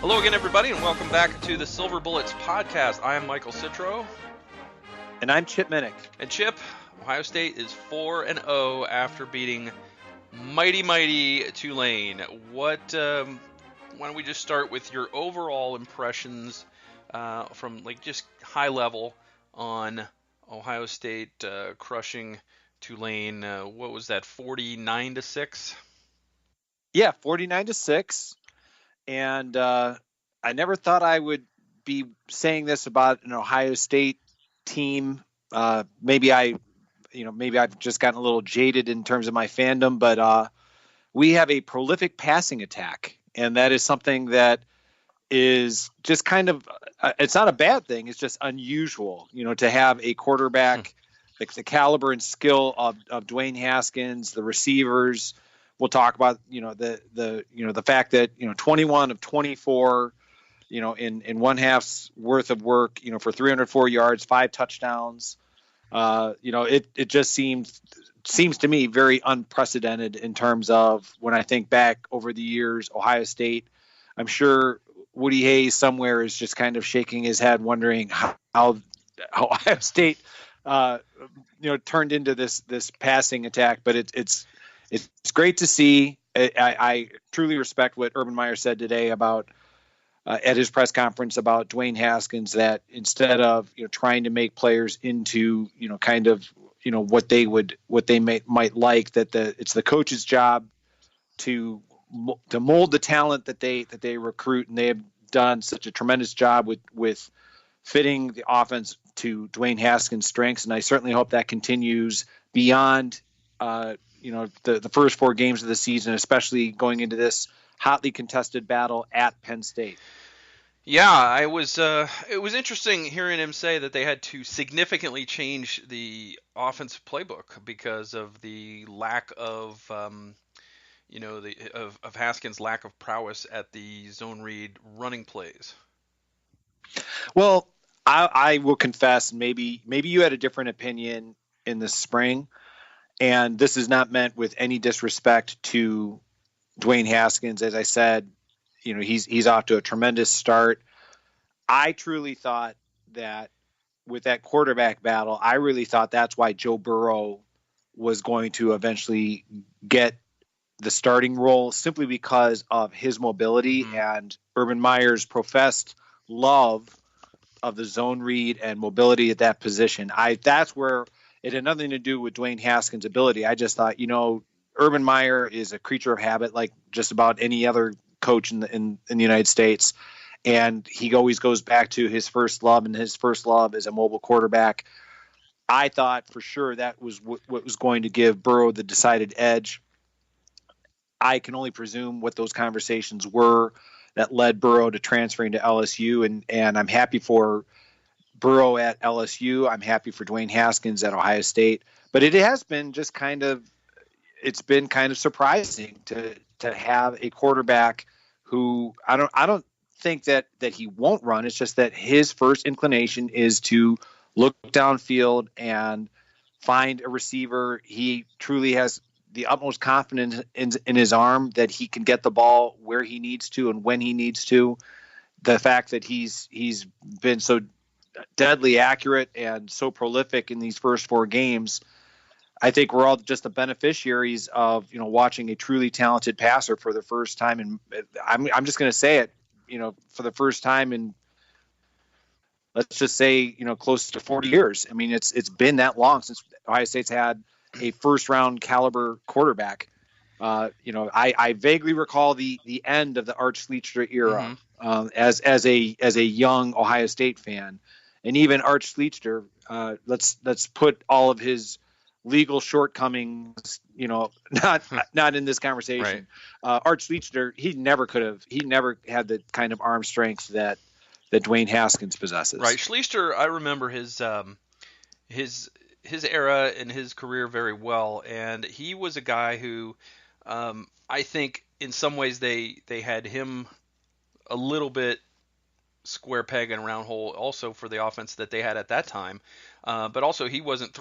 Hello again, everybody, and welcome back to the Silver Bullets podcast. I am Michael Citro. And I'm Chip Minnich. And Chip, Ohio State is 4-0 after beating mighty Tulane. Why don't we just start with your overall impressions from just high level on Ohio State crushing Tulane? What was that, 49-6? Yeah, 49-6. And I never thought I would be saying this about an Ohio State team. Maybe I've just gotten a little jaded in terms of my fandom, but we have a prolific passing attack, and that is something that is just kind of it's not a bad thing. It's just unusual, to have a quarterback the caliber and skill of Dwayne Haskins, the receivers. We'll talk about the fact that 21 of 24 in one half's worth of work for 304 yards, 5 touchdowns. It just seems to me very unprecedented in terms of when I think back over the years. Ohio State, I'm sure Woody Hayes somewhere is just kind of shaking his head wondering how Ohio State turned into this passing attack, but it's great to see. I truly respect what Urban Meyer said today about at his press conference about Dwayne Haskins, that instead of trying to make players into what they might like, that it's the coach's job to mold the talent that they recruit, and they have done such a tremendous job with fitting the offense to Dwayne Haskins' strengths, and I certainly hope that continues beyond the first 4 games of the season, especially going into this hotly contested battle at Penn State. Yeah, it was interesting hearing him say that they had to significantly change the offensive playbook because of the lack of of Haskins' lack of prowess at the zone read running plays. Well, I will confess, maybe you had a different opinion in the spring. And this is not meant with any disrespect to Dwayne Haskins. As I said, he's off to a tremendous start. I truly thought that with that quarterback battle, I really thought that's why Joe Burrow was going to eventually get the starting role, simply because of his mobility and Urban Meyer's professed love of the zone read and mobility at that position. That's where it had nothing to do with Dwayne Haskins' ability. I just thought, Urban Meyer is a creature of habit, like just about any other coach in the United States. And he always goes back to his first love, and his first love is a mobile quarterback. I thought for sure that was what was going to give Burrow the decided edge. I can only presume what those conversations were that led Burrow to transferring to LSU. And I'm happy for Burrow at LSU. I'm happy for Dwayne Haskins at Ohio State, but it has been just kind of surprising to have a quarterback who I don't think that he won't run. It's just that his first inclination is to look downfield and find a receiver. He truly has the utmost confidence in his arm that he can get the ball where he needs to and when he needs to. The fact that he's been so deadly accurate and so prolific in these first 4 games, I think we're all just the beneficiaries of watching a truly talented passer for the first time. And I'm just going to say it, for the first time in, let's just say, close to 40 years. I mean, it's been that long since Ohio State's had a first round caliber quarterback. I vaguely recall the end of the Art Schlichter era as a young Ohio State fan. And even Art Schlichter, let's put all of his legal shortcomings, not in this conversation. Right. Art Schlichter, he never had the kind of arm strength that Dwayne Haskins possesses. Right. Schlichter, I remember his era and his career very well, and he was a guy who I think in some ways they had him a little bit square peg and round hole also for the offense that they had at that time. But also he wasn't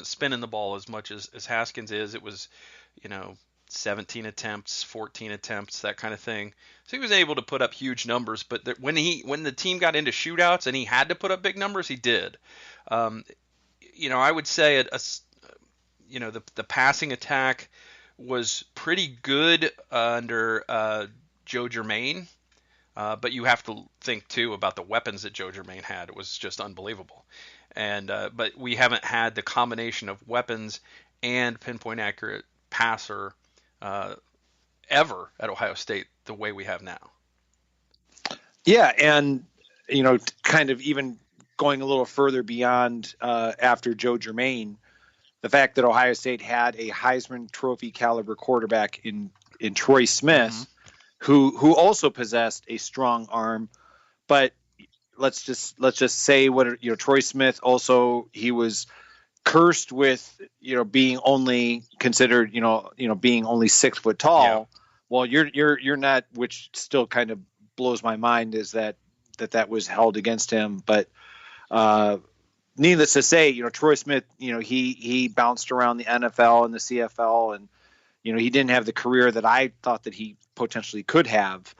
spinning the ball as much as Haskins is. It was, 17 attempts, 14 attempts, that kind of thing. So he was able to put up huge numbers. But when the team got into shootouts and he had to put up big numbers, he did. Um, I would say the passing attack was pretty good under Joe Germain. But you have to think too about the weapons that Joe Germain had. It was just unbelievable. And but we haven't had the combination of weapons and pinpoint accurate passer ever at Ohio State the way we have now. Yeah, and kind of even going a little further beyond after Joe Germain, the fact that Ohio State had a Heisman Trophy caliber quarterback in Troy Smith, who also possessed a strong arm, but let's just say what Troy Smith also, he was cursed with being only considered being only 6 foot tall. Yeah. Well, you're not, which still kind of blows my mind, is that was held against him. But needless to say, Troy Smith, he bounced around the NFL and the CFL, and he didn't have the career that I thought that he potentially could have.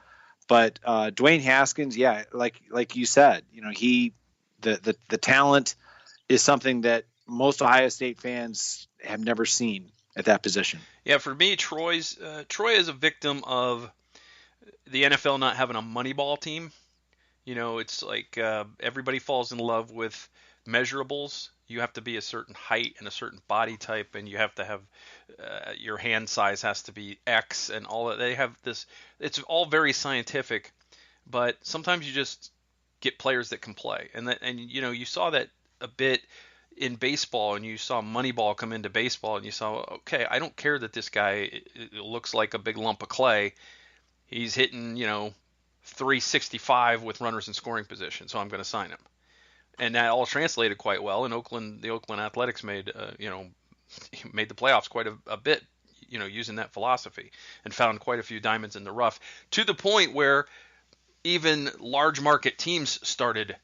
But Dwayne Haskins, yeah, like you said, the talent is something that most Ohio State fans have never seen at that position. Yeah, for me, Troy is a victim of the NFL not having a Moneyball team. It's like everybody falls in love with measurables. You have to be a certain height and a certain body type, and you have to have your hand size has to be X, and all that. They have this. It's all very scientific, but sometimes you just get players that can play, and you saw that a bit in baseball, and you saw Moneyball come into baseball, and you saw, okay, I don't care that this guy looks like a big lump of clay. He's hitting 365 with runners in scoring position, so I'm going to sign him. And that all translated quite well. And the Oakland Athletics made the playoffs quite a bit, using that philosophy, and found quite a few diamonds in the rough, to the point where even large market teams started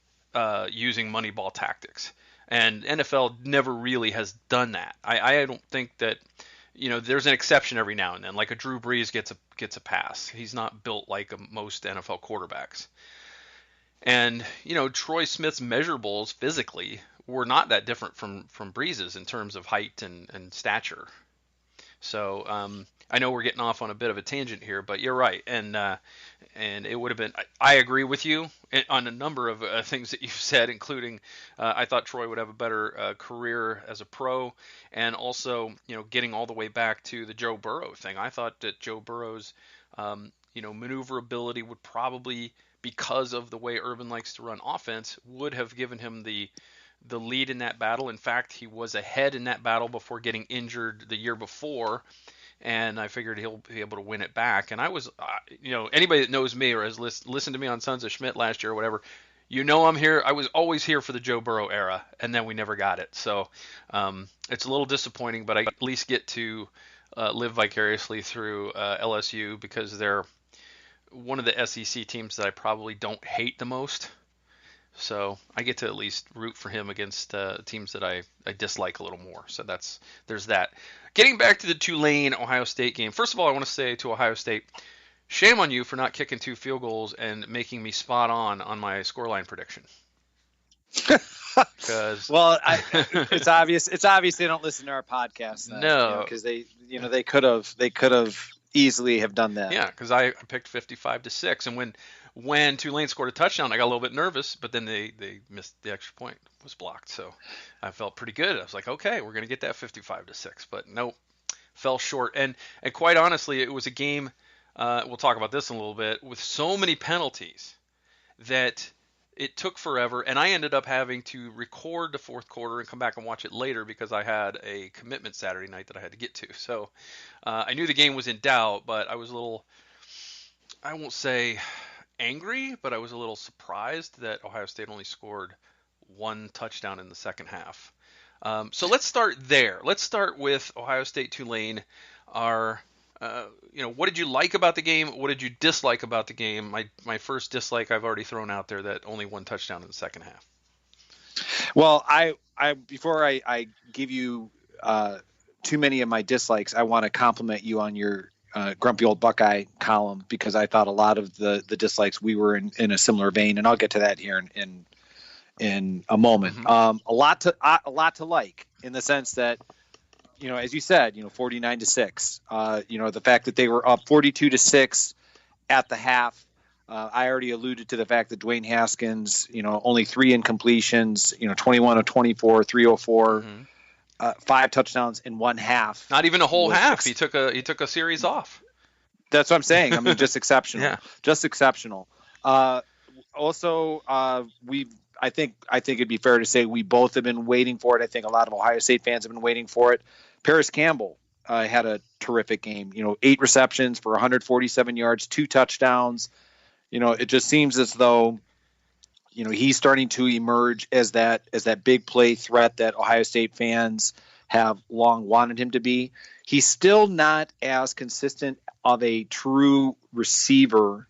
using Moneyball tactics. And NFL never really has done that. I don't think that, there's an exception every now and then, like a Drew Brees gets a pass. He's not built like most NFL quarterbacks. And Troy Smith's measurables physically were not that different from Brees's in terms of height and stature. So I know we're getting off on a bit of a tangent here, but you're right, and it would have been. I agree with you on a number of things that you've said, including I thought Troy would have a better career as a pro, and also getting all the way back to the Joe Burrow thing. I thought that Joe Burrow's maneuverability would probably, because of the way Urban likes to run offense, would have given him the lead in that battle. In fact, he was ahead in that battle before getting injured the year before, and I figured he'll be able to win it back. And I was, anybody that knows me or has listened to me on Sons of Schmidt last year or whatever, I'm here. I was always here for the Joe Burrow era, and then we never got it. So it's a little disappointing, but I at least get to live vicariously through LSU, because they're one of the SEC teams that I probably don't hate the most. So I get to at least root for him against teams that I dislike a little more. So there's that. Getting back to the Tulane Ohio State game. First of all, I want to say to Ohio State, shame on you for not kicking 2 field goals and making me spot on my scoreline prediction. Well, it's obvious they don't listen to our podcast. Then, no, because they could have easily have done that. Yeah, because I picked 55-6, and when Tulane scored a touchdown, I got a little bit nervous, but then they missed the extra point, was blocked, so I felt pretty good. I was like, okay, we're gonna get that 55-6, but nope, fell short. And quite honestly, it was a game. We'll talk about this in a little bit, with so many penalties that it took forever, and I ended up having to record the fourth quarter and come back and watch it later because I had a commitment Saturday night that I had to get to. So I knew the game was in doubt, but I was a little, I won't say angry, but I was a little surprised that Ohio State only scored 1 touchdown in the second half. So let's start there. Let's start with Ohio State Tulane. What did you like about the game? What did you dislike about the game? My first dislike I've already thrown out there, that only 1 touchdown in the second half. Well, I before I give you too many of my dislikes, I want to compliment you on your grumpy old Buckeye column, because I thought a lot of the dislikes, we were in a similar vein, and I'll get to that here in a moment. Mm-hmm. A lot to like, in the sense that, as you said, 49-6. The fact that they were up 42-6 at the half. I already alluded to the fact that Dwayne Haskins, only 3 incompletions, 21 of 24, 304, Mm-hmm. 5 touchdowns in one half. Not even a whole half. He took a series off. That's what I'm saying. I mean, just exceptional. Yeah. Just exceptional. Also, I think it'd be fair to say we both have been waiting for it. I think a lot of Ohio State fans have been waiting for it. Paris Campbell had a terrific game. 8 receptions for 147 yards, 2 touchdowns. It just seems as though he's starting to emerge as that big play threat that Ohio State fans have long wanted him to be. He's still not as consistent of a true receiver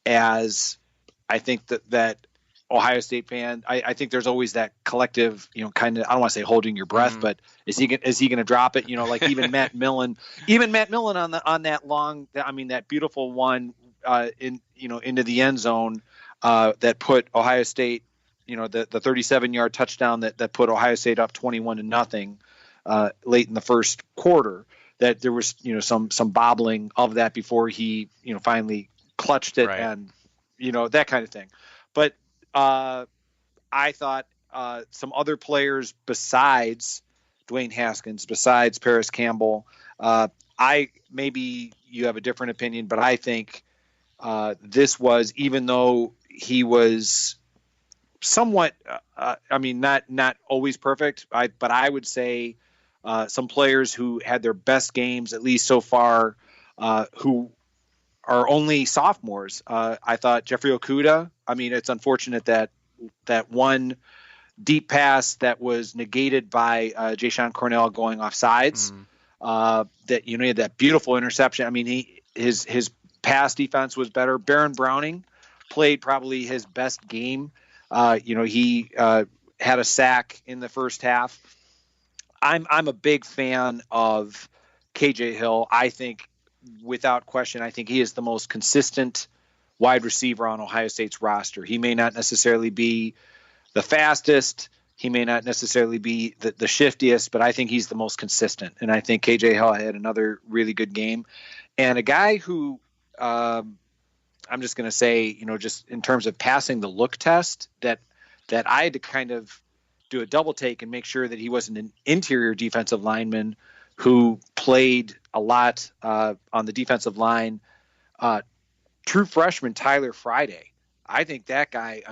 as I think that Ohio State fan. I think there's always that collective, kind of, I don't want to say holding your breath, Mm-hmm. but is he going to drop it? Like even Matt Millen on that long, that beautiful one into the end zone that put Ohio State, the 37-yard touchdown that put Ohio State up 21-0 late in the first quarter. That there was some bobbling of that before he finally clutched it, Right. and that kind of thing. But I thought some other players besides Dwayne Haskins, besides Paris Campbell, maybe you have a different opinion, but I think this was, even though he was somewhat, not always perfect, but I would say some players who had their best games, at least so far, who are only sophomores. I thought Jeffrey Okudah, it's unfortunate that one deep pass that was negated by Jayshon Cornell going off sides, that he had that beautiful interception. His pass defense was better. Baron Browning played probably his best game. He had a sack in the first half. I'm a big fan of KJ Hill. I think, without question, I think he is the most consistent wide receiver on Ohio State's roster. He may not necessarily be the fastest. He may not necessarily be the shiftiest, but I think he's the most consistent. And I think KJ Hill had another really good game. And a guy who I'm just going to say, just in terms of passing the look test, that I had to kind of do a double take and make sure that he wasn't an interior defensive lineman who played a lot on the defensive line. True freshman Tyler Friday. I think that guy,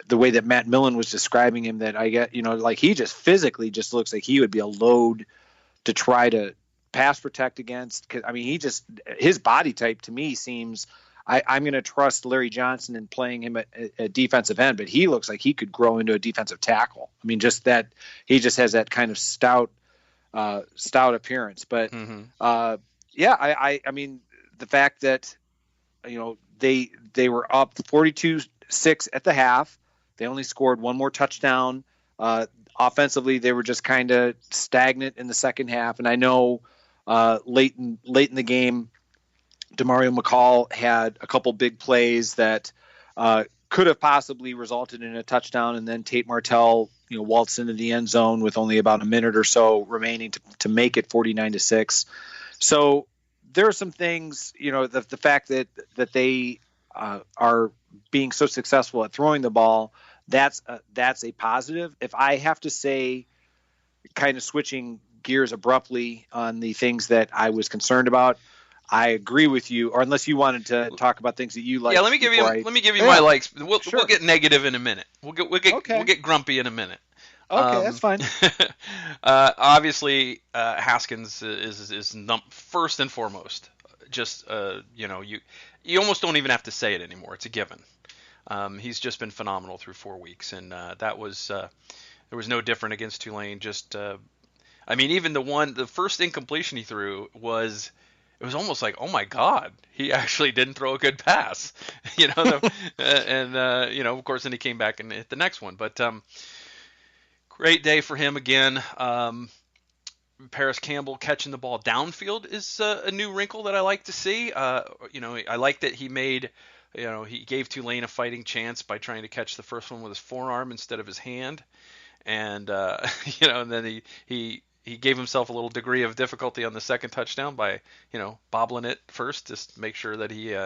the way that Matt Millen was describing him, that I get, he just physically just looks like he would be a load to try to pass protect against. His body type to me seems, I'm going to trust Larry Johnson in playing him at defensive end, but he looks like he could grow into a defensive tackle. Just that he just has that kind of stout appearance. But the fact that they were up 42-6 at the half, they only scored one more touchdown. Offensively, they were just kind of stagnant in the second half. And I know late in the game, Demario McCall had a couple big plays that could have possibly resulted in a touchdown, and then Tate Martell, waltzed into the end zone with only about a minute or so remaining to make it 49-6. So there are some things, the fact that they are being so successful at throwing the ball, that's a positive. If I have to say, kind of switching gears abruptly on the things that I was concerned about, I agree with you. Or unless you wanted to talk about things that you like. Yeah, let me give you my likes. We'll get negative in a minute. We'll get grumpy in a minute. Okay, that's fine. Obviously, Haskins is first and foremost. Just you almost don't even have to say it anymore. It's a given. He's just been phenomenal through 4 weeks, and that was there was no different against Tulane. Just even the first incompletion he threw was. It was almost like, oh my God, he actually didn't throw a good pass, of course, then he came back and hit the next one. But great day for him again. Paris Campbell catching the ball downfield is a new wrinkle that I like to see. I like that he made, he gave Tulane a fighting chance by trying to catch the first one with his forearm instead of his hand, and and then he gave himself a little degree of difficulty on the second touchdown by bobbling it first, just to make sure that he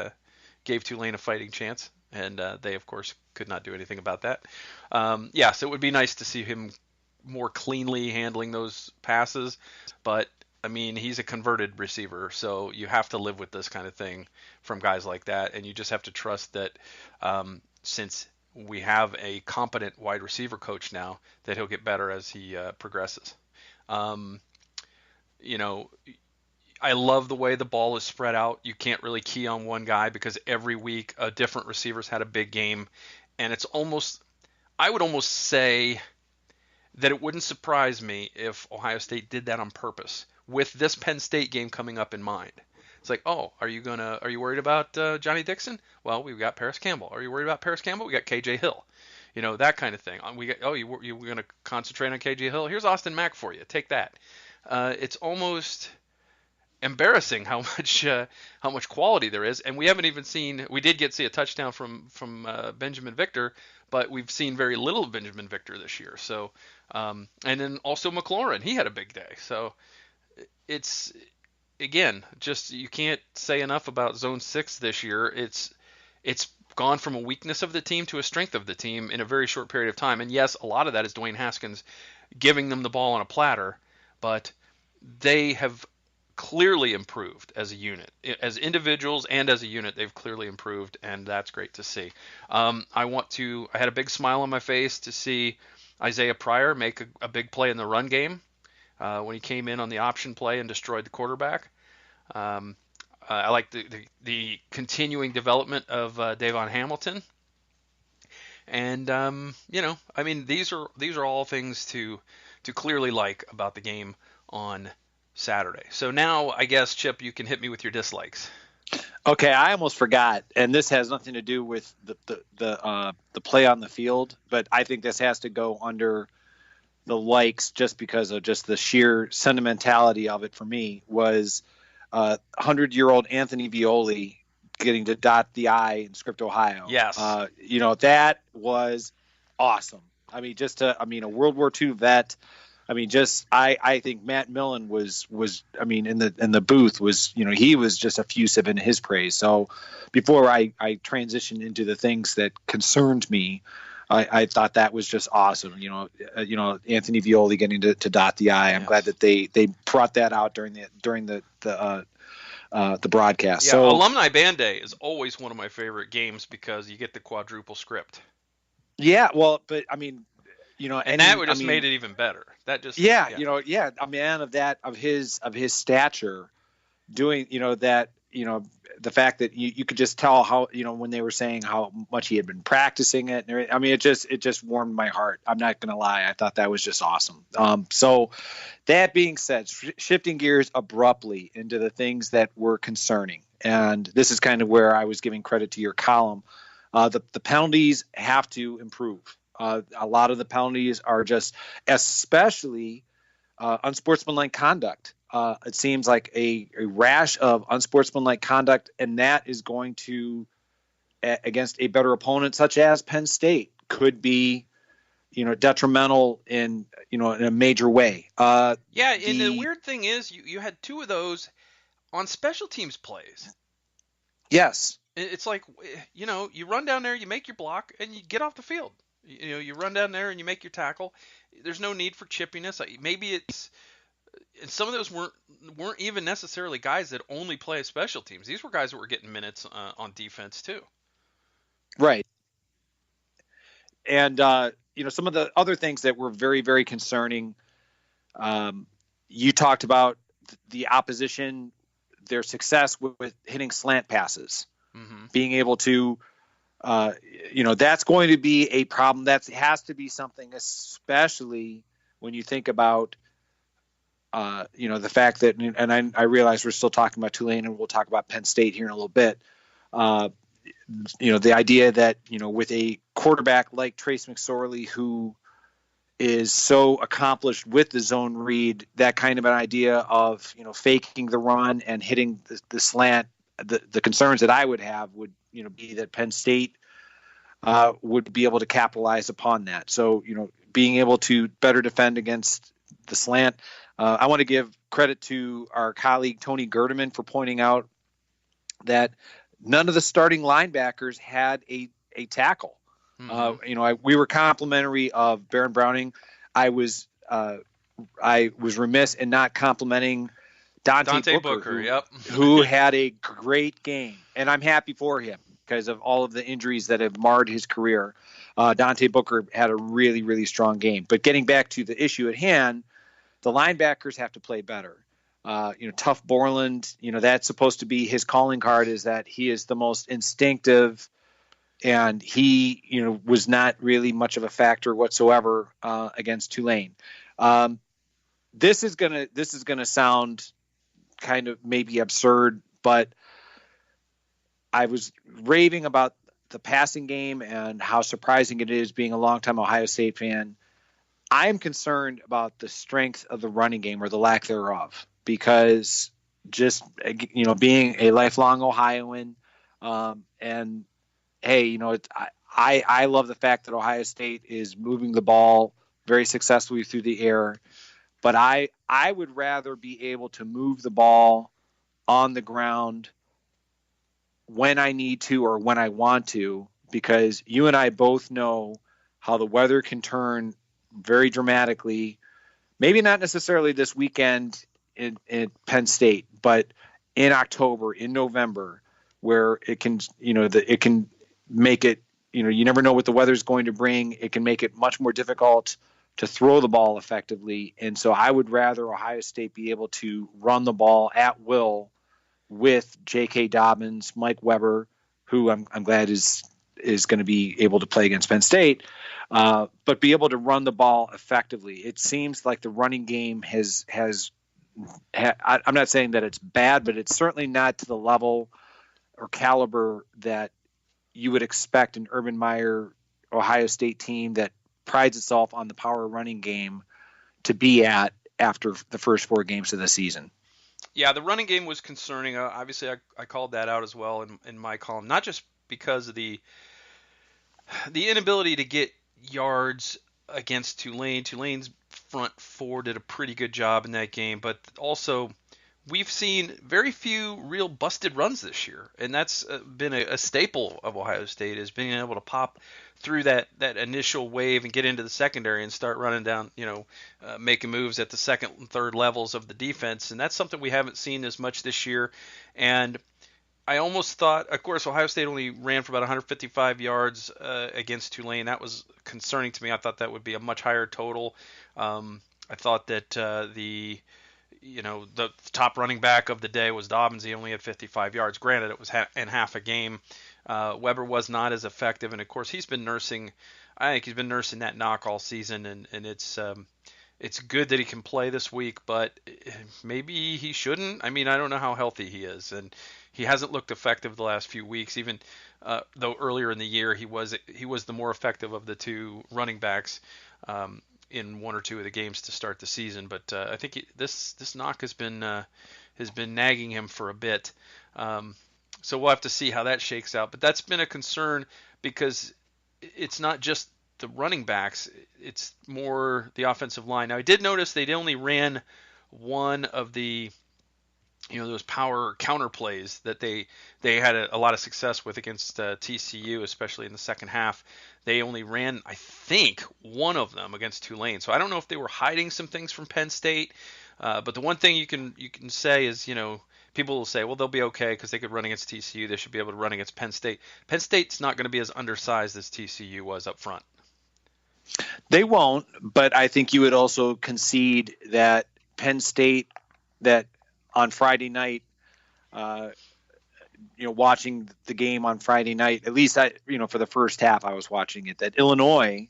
gave Tulane a fighting chance, and they of course could not do anything about that. So it would be nice to see him more cleanly handling those passes, but I mean, he's a converted receiver, so you have to live with this kind of thing from guys like that, and you just have to trust that since we have a competent wide receiver coach now, that he'll get better as he progresses. I love the way the ball is spread out. You can't really key on one guy because every week different receivers had a big game, and I would almost say that it wouldn't surprise me if Ohio State did that on purpose with this Penn State game coming up in mind. It's like, oh, are you worried about Johnny Dixon? Well, we've got Paris Campbell. Are you worried about Paris Campbell? We got KJ Hill. That kind of thing. You're going to concentrate on KJ Hill? Here's Austin Mack for you. Take that. It's almost embarrassing how much quality there is, and we haven't even seen. We did see a touchdown from Benjamin Victor, but we've seen very little of Benjamin Victor this year. So, and then also McLaurin, he had a big day. So it's, again, just you can't say enough about Zone 6 this year. It's gone from a weakness of the team to a strength of the team in a very short period of time. And yes, a lot of that is Dwayne Haskins giving them the ball on a platter, but they have clearly improved as a unit, as individuals and as a unit. They've clearly improved, and that's great to see. I had a big smile on my face to see Isaiah Pryor make a big play in the run game when he came in on the option play and destroyed the quarterback. I like the continuing development of Davon Hamilton, and these are all things to clearly like about the game on Saturday. So now, I guess, Chip, you can hit me with your dislikes. Okay, I almost forgot, and this has nothing to do with the play on the field, but I think this has to go under the likes just because of just the sheer sentimentality of it for me. Was 100-year-old Anthony Violi getting to dot the I in Script, Ohio. Yes. That was awesome. I mean, a World War II vet. I mean, I think Matt Millen was in the booth was, he was just effusive in his praise. So before I transitioned into the things that concerned me, I thought that was just awesome. Anthony Violi getting to dot the I. I'm glad that they brought that out during the broadcast. Yeah, so Alumni Band Day is always one of my favorite games because you get the quadruple script. Yeah, well, but I mean, and that would just made it even better. That just a man of his stature doing that, the fact that you could just tell how, when they were saying how much he had been practicing it. I mean, it just warmed my heart. I'm not going to lie. I thought that was just awesome. So that being said, shifting gears abruptly into the things that were concerning. And this is kind of where I was giving credit to your column. The penalties have to improve. A lot of the penalties are just, especially unsportsmanlike conduct. It seems like a rash of unsportsmanlike conduct, and that is going to, against a better opponent such as Penn State, could be, detrimental in a major way. And the weird thing is, you had two of those on special teams plays. Yes. It's like, you run down there, you make your block, and you get off the field. You run down there and you make your tackle. There's no need for chippiness. Maybe and some of those weren't even necessarily guys that only play special teams. These were guys that were getting minutes on defense too. Right. And some of the other things that were very, very concerning. You talked about the opposition, their success with hitting slant passes, being able to. That's going to be a problem. That has to be something, especially when you think about, the fact that, and I realize we're still talking about Tulane and we'll talk about Penn State here in a little bit. The idea that, with a quarterback like Trace McSorley, who is so accomplished with the zone read, that kind of an idea of, faking the run and hitting the slant. The concerns that I would have would, be that Penn State would be able to capitalize upon that. So, being able to better defend against the slant. I want to give credit to our colleague Tony Gerdeman for pointing out that none of the starting linebackers had a tackle. Mm-hmm. We were complimentary of Baron Browning. I was remiss in not complimenting Dante Booker, who had a great game, and I'm happy for him because of all of the injuries that have marred his career. Dante Booker had a really, really strong game. But getting back to the issue at hand, the linebackers have to play better. Tough Borland, that's supposed to be his calling card, is that he is the most instinctive, and he, was not really much of a factor whatsoever against Tulane. This is gonna sound kind of maybe absurd, but I was raving about the passing game and how surprising it is being a longtime Ohio State fan. I am concerned about the strength of the running game, or the lack thereof, because just, being a lifelong Ohioan, and hey, I love the fact that Ohio State is moving the ball very successfully through the air, but I would rather be able to move the ball on the ground when I need to or when I want to, because you and I both know how the weather can turn very dramatically. Maybe not necessarily this weekend in Penn State, but in October, in November, where it can, it can make it, you never know what the weather's going to bring. It can make it much more difficult to throw the ball effectively. And so I would rather Ohio State be able to run the ball at will with J.K. Dobbins, Mike Weber, who I'm glad is going to be able to play against Penn State, but be able to run the ball effectively. It seems like the running game I'm not saying that it's bad, but it's certainly not to the level or caliber that you would expect an Urban Meyer Ohio State team that prides itself on the power running game to be at after the first 4 games of the season. Yeah, the running game was concerning. Obviously, I called that out as well in my column, not just because of the inability to get yards against Tulane. Tulane's front 4 did a pretty good job in that game, but also we've seen very few real busted runs this year, and that's been a staple of Ohio State, is being able to pop through that initial wave and get into the secondary and start running down, making moves at the second and third levels of the defense, and that's something we haven't seen as much this year. And I almost thought, of course, Ohio State only ran for about 155 yards against Tulane. That was concerning to me. I thought that would be a much higher total. I thought that the top running back of the day was Dobbins. He only had 55 yards. Granted, it was in half a game. Weber was not as effective, and of course he's been nursing. I think he's been nursing that knock all season, and it's good that he can play this week, but maybe he shouldn't. I mean, I don't know how healthy he is, and he hasn't looked effective the last few weeks. Even though earlier in the year he was the more effective of the 2 running backs in 1 or 2 of the games to start the season. But I think this knock has been nagging him for a bit. So we'll have to see how that shakes out. But that's been a concern because it's not just the running backs, it's more the offensive line. Now, I did notice they only ran one of the those power counter plays that they had a lot of success with against TCU, especially in the second half. They only ran, I think, one of them against Tulane. So I don't know if they were hiding some things from Penn State. But the one thing you can say is, people will say, well, they'll be okay because they could run against TCU. They should be able to run against Penn State. Penn State's not going to be as undersized as TCU was up front. They won't, but I think you would also concede that Penn State, that on Friday night, watching the game on Friday night, at least for the first half I was watching it, that Illinois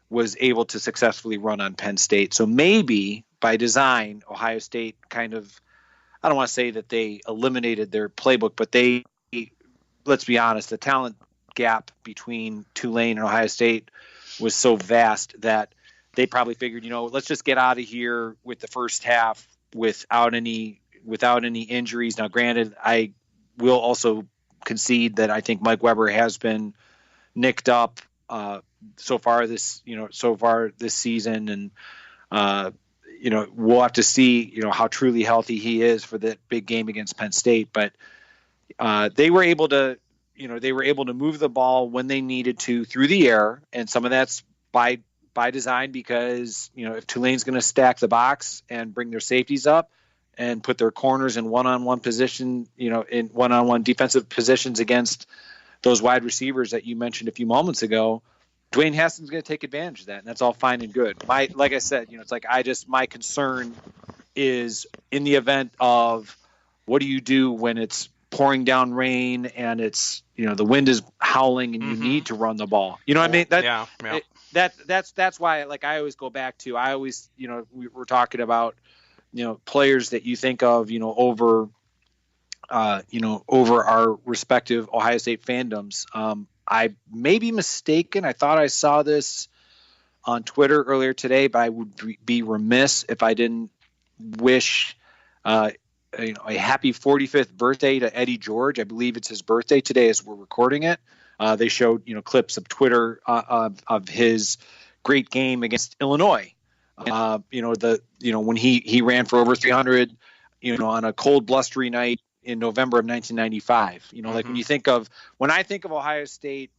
was able to successfully run on Penn State. So maybe by design, Ohio State kind of, I don't want to say that they eliminated their playbook, but let's be honest, the talent gap between Tulane and Ohio State was so vast that they probably figured, let's just get out of here with the first half without any injuries. Now, granted, I will also concede that I think Mike Weber has been nicked up so far this season, and we'll have to see how truly healthy he is for that big game against Penn State. But they were able to move the ball when they needed to through the air, and some of that's by design, because if Tulane's going to stack the box and bring their safeties up and put their corners in one-on-one position, in one-on-one defensive positions against those wide receivers that you mentioned a few moments ago, Dwayne Haskins going to take advantage of that, and that's all fine and good. Like I said, it's like my concern is in the event of, what do you do when it's pouring down rain and it's the wind is howling and you need to run the ball? You know what I mean? That's why, like, I always go back to, we were talking about players that you think of over our respective Ohio State fandoms. I may be mistaken. I thought I saw this on Twitter earlier today, but I would be remiss if I didn't wish a happy 45th birthday to Eddie George. I believe it's his birthday today as we're recording it. They showed clips of Twitter of his great game against Illinois. When he ran for over 300, on a cold, blustery night in November of 1995. Like when I think of Ohio State,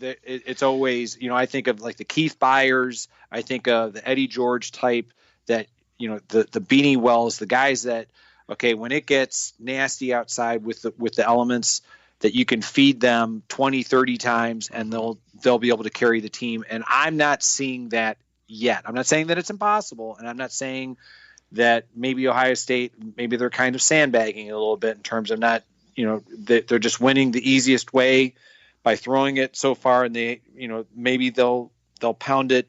it's always, I think of like the Keith Byers, I think of the Eddie George type, that the Beanie Wells, the guys that, okay, when it gets nasty outside with the elements, that you can feed them 20, 30 times and they'll be able to carry the team. And I'm not seeing that yet. I'm not saying that it's impossible, and I'm not saying that maybe Ohio State, maybe they're kind of sandbagging a little bit in terms of not, they're just winning the easiest way by throwing it so far, and they, maybe they'll pound it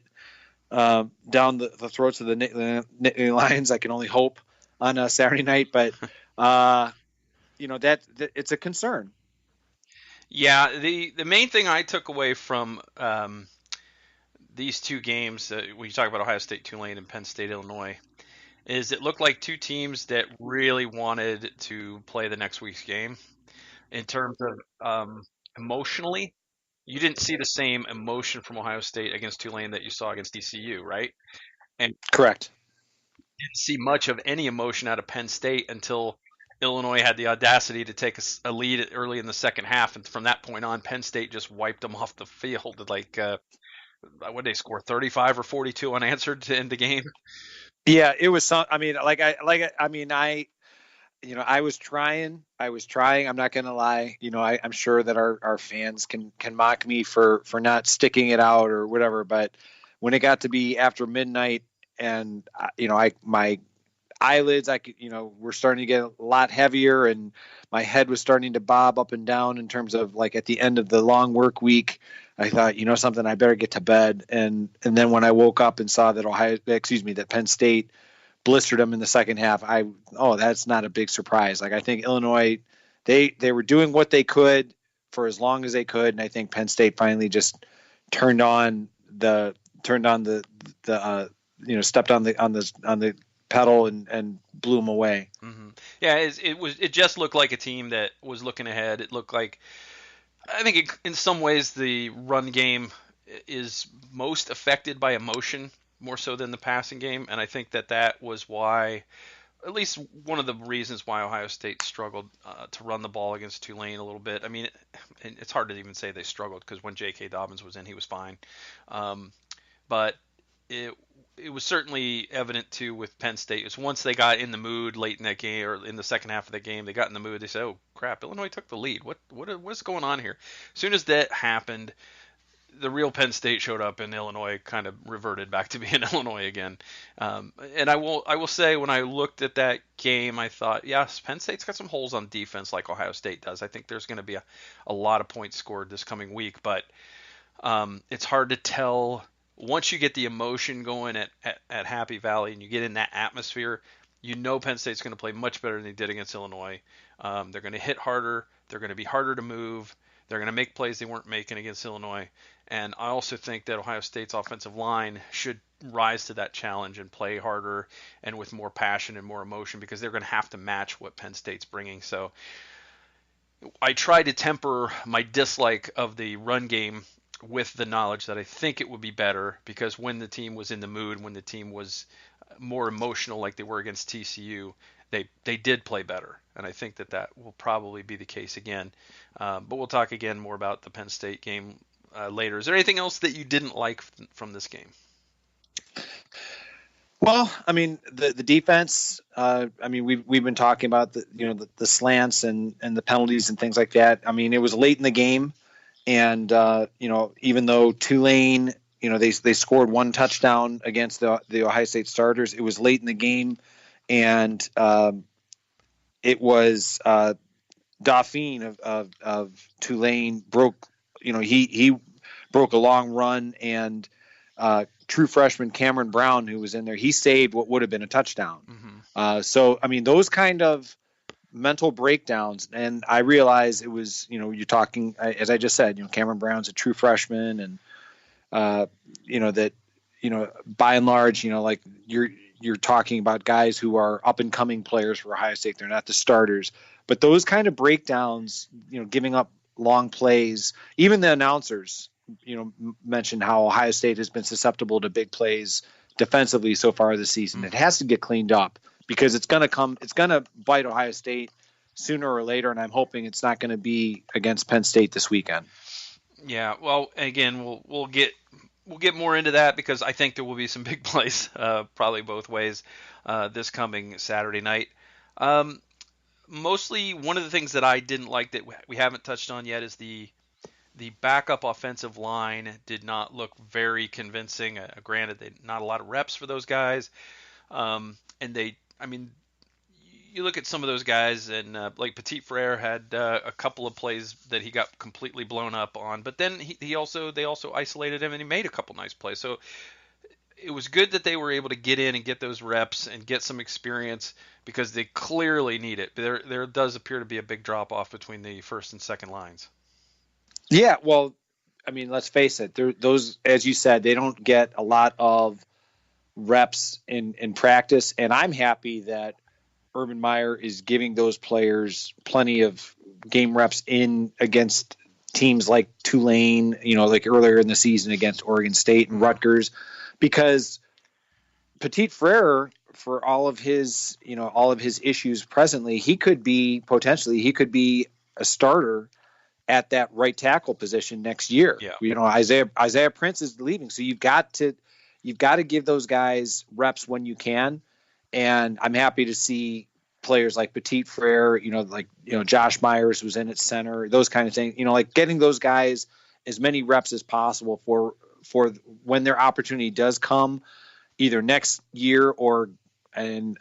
down the throats of the Nittany Lions. I can only hope on a Saturday night, but that it's a concern. Yeah, the main thing I took away from these two games, when you talk about Ohio State, Tulane, and Penn State, Illinois, is it looked like two teams that really wanted to play the next week's game. In terms of emotionally, you didn't see the same emotion from Ohio State against Tulane that you saw against ECU, right? And Correct. didn't see much of any emotion out of Penn State until Illinois had the audacity to take a lead early in the second half, and from that point on, Penn State just wiped them off the field. Like, what did they score, 35 or 42 unanswered to end the game? Yeah, it was some. I mean, I was trying. I'm not going to lie. I'm sure that our fans can mock me for not sticking it out or whatever. But when it got to be after midnight, and my eyelids, were starting to get a lot heavier, and my head was starting to bob up and down in terms of, like, at the end of the long work week, I thought, something, I better get to bed. And then when I woke up and saw that Penn State blistered them in the second half, that's not a big surprise. Like, I think Illinois, they were doing what they could for as long as they could, and I think Penn State finally just stepped on the pedal and blew them away. Mm-hmm. Yeah, it just looked like a team that was looking ahead. It looked like, I think in some ways the run game is most affected by emotion more so than the passing game, and I think that was why, at least one of the reasons why Ohio State struggled to run the ball against Tulane a little bit. I mean, it's hard to even say they struggled, because when J.K. Dobbins was in, he was fine. But it was certainly evident too with Penn State. Is once they got in the mood late in that game, or in the second half of the game, they got in the mood. They said, "Oh crap, Illinois took the lead. What's going on here?" As soon as that happened, the real Penn State showed up, and Illinois kind of reverted back to being Illinois again. And I will say, when I looked at that game, I thought, yes, Penn State's got some holes on defense like Ohio State does. I think there's going to be a lot of points scored this coming week, but it's hard to tell. Once you get the emotion going at Happy Valley and you get in that atmosphere, Penn State's going to play much better than they did against Illinois. They're going to hit harder. They're going to be harder to move. They're going to make plays they weren't making against Illinois. And I also think that Ohio State's offensive line should rise to that challenge and play harder and with more passion and more emotion, because they're going to have to match what Penn State's bringing. So I try to temper my dislike of the run game with the knowledge that I think it would be better, because when the team was in the mood, when the team was more emotional like they were against TCU, they did play better, and I think that will probably be the case again. But we'll talk again more about the Penn State game later. Is there anything else that you didn't like from this game? Well, I mean, the defense. I mean, we've been talking about the slants and the penalties and things like that. I mean, it was late in the game, and even though Tulane, they scored one touchdown against the Ohio State starters, it was late in the game, and it was Dauphine of Tulane broke. He broke a long run, and true freshman Cameron Brown, who was in there, he saved what would have been a touchdown. Mm-hmm. So, I mean, those kind of mental breakdowns, and I realize it was, you're talking, as I just said, Cameron Brown's a true freshman, and that, by and large, like you're talking about guys who are up and coming players for Ohio State. They're not the starters, but those kind of breakdowns, giving up long plays, even the announcers, mentioned how Ohio State has been susceptible to big plays defensively so far this season. It has to get cleaned up, because it's going to bite Ohio State sooner or later, and I'm hoping it's not going to be against Penn State this weekend. Yeah, well, again, we'll get more into that, because I think there will be some big plays, probably both ways, this coming Saturday night. Mostly, one of the things that I didn't like that we haven't touched on yet is the backup offensive line did not look very convincing. Granted, not a lot of reps for those guys, and you look at some of those guys, and like Petit Frere had a couple of plays that he got completely blown up on, but then they also isolated him, and he made a couple nice plays. So it was good that they were able to get in and get those reps and get some experience, because they clearly need it. There does appear to be a big drop off between the first and second lines. Yeah, well, I mean, let's face it. Those, as you said, they don't get a lot of reps in practice, and I'm happy that Urban Meyer is giving those players plenty of game reps in against teams like Tulane, like earlier in the season against Oregon State and Rutgers, because Petit Frere, for all of his issues presently, he could be a starter at that right tackle position next year. Yeah. Isaiah Prince is leaving, so you've got to give those guys reps when you can. And I'm happy to see players like Petit Frere, Josh Myers was in at center, those kind of things, like getting those guys as many reps as possible for when their opportunity does come, either next year we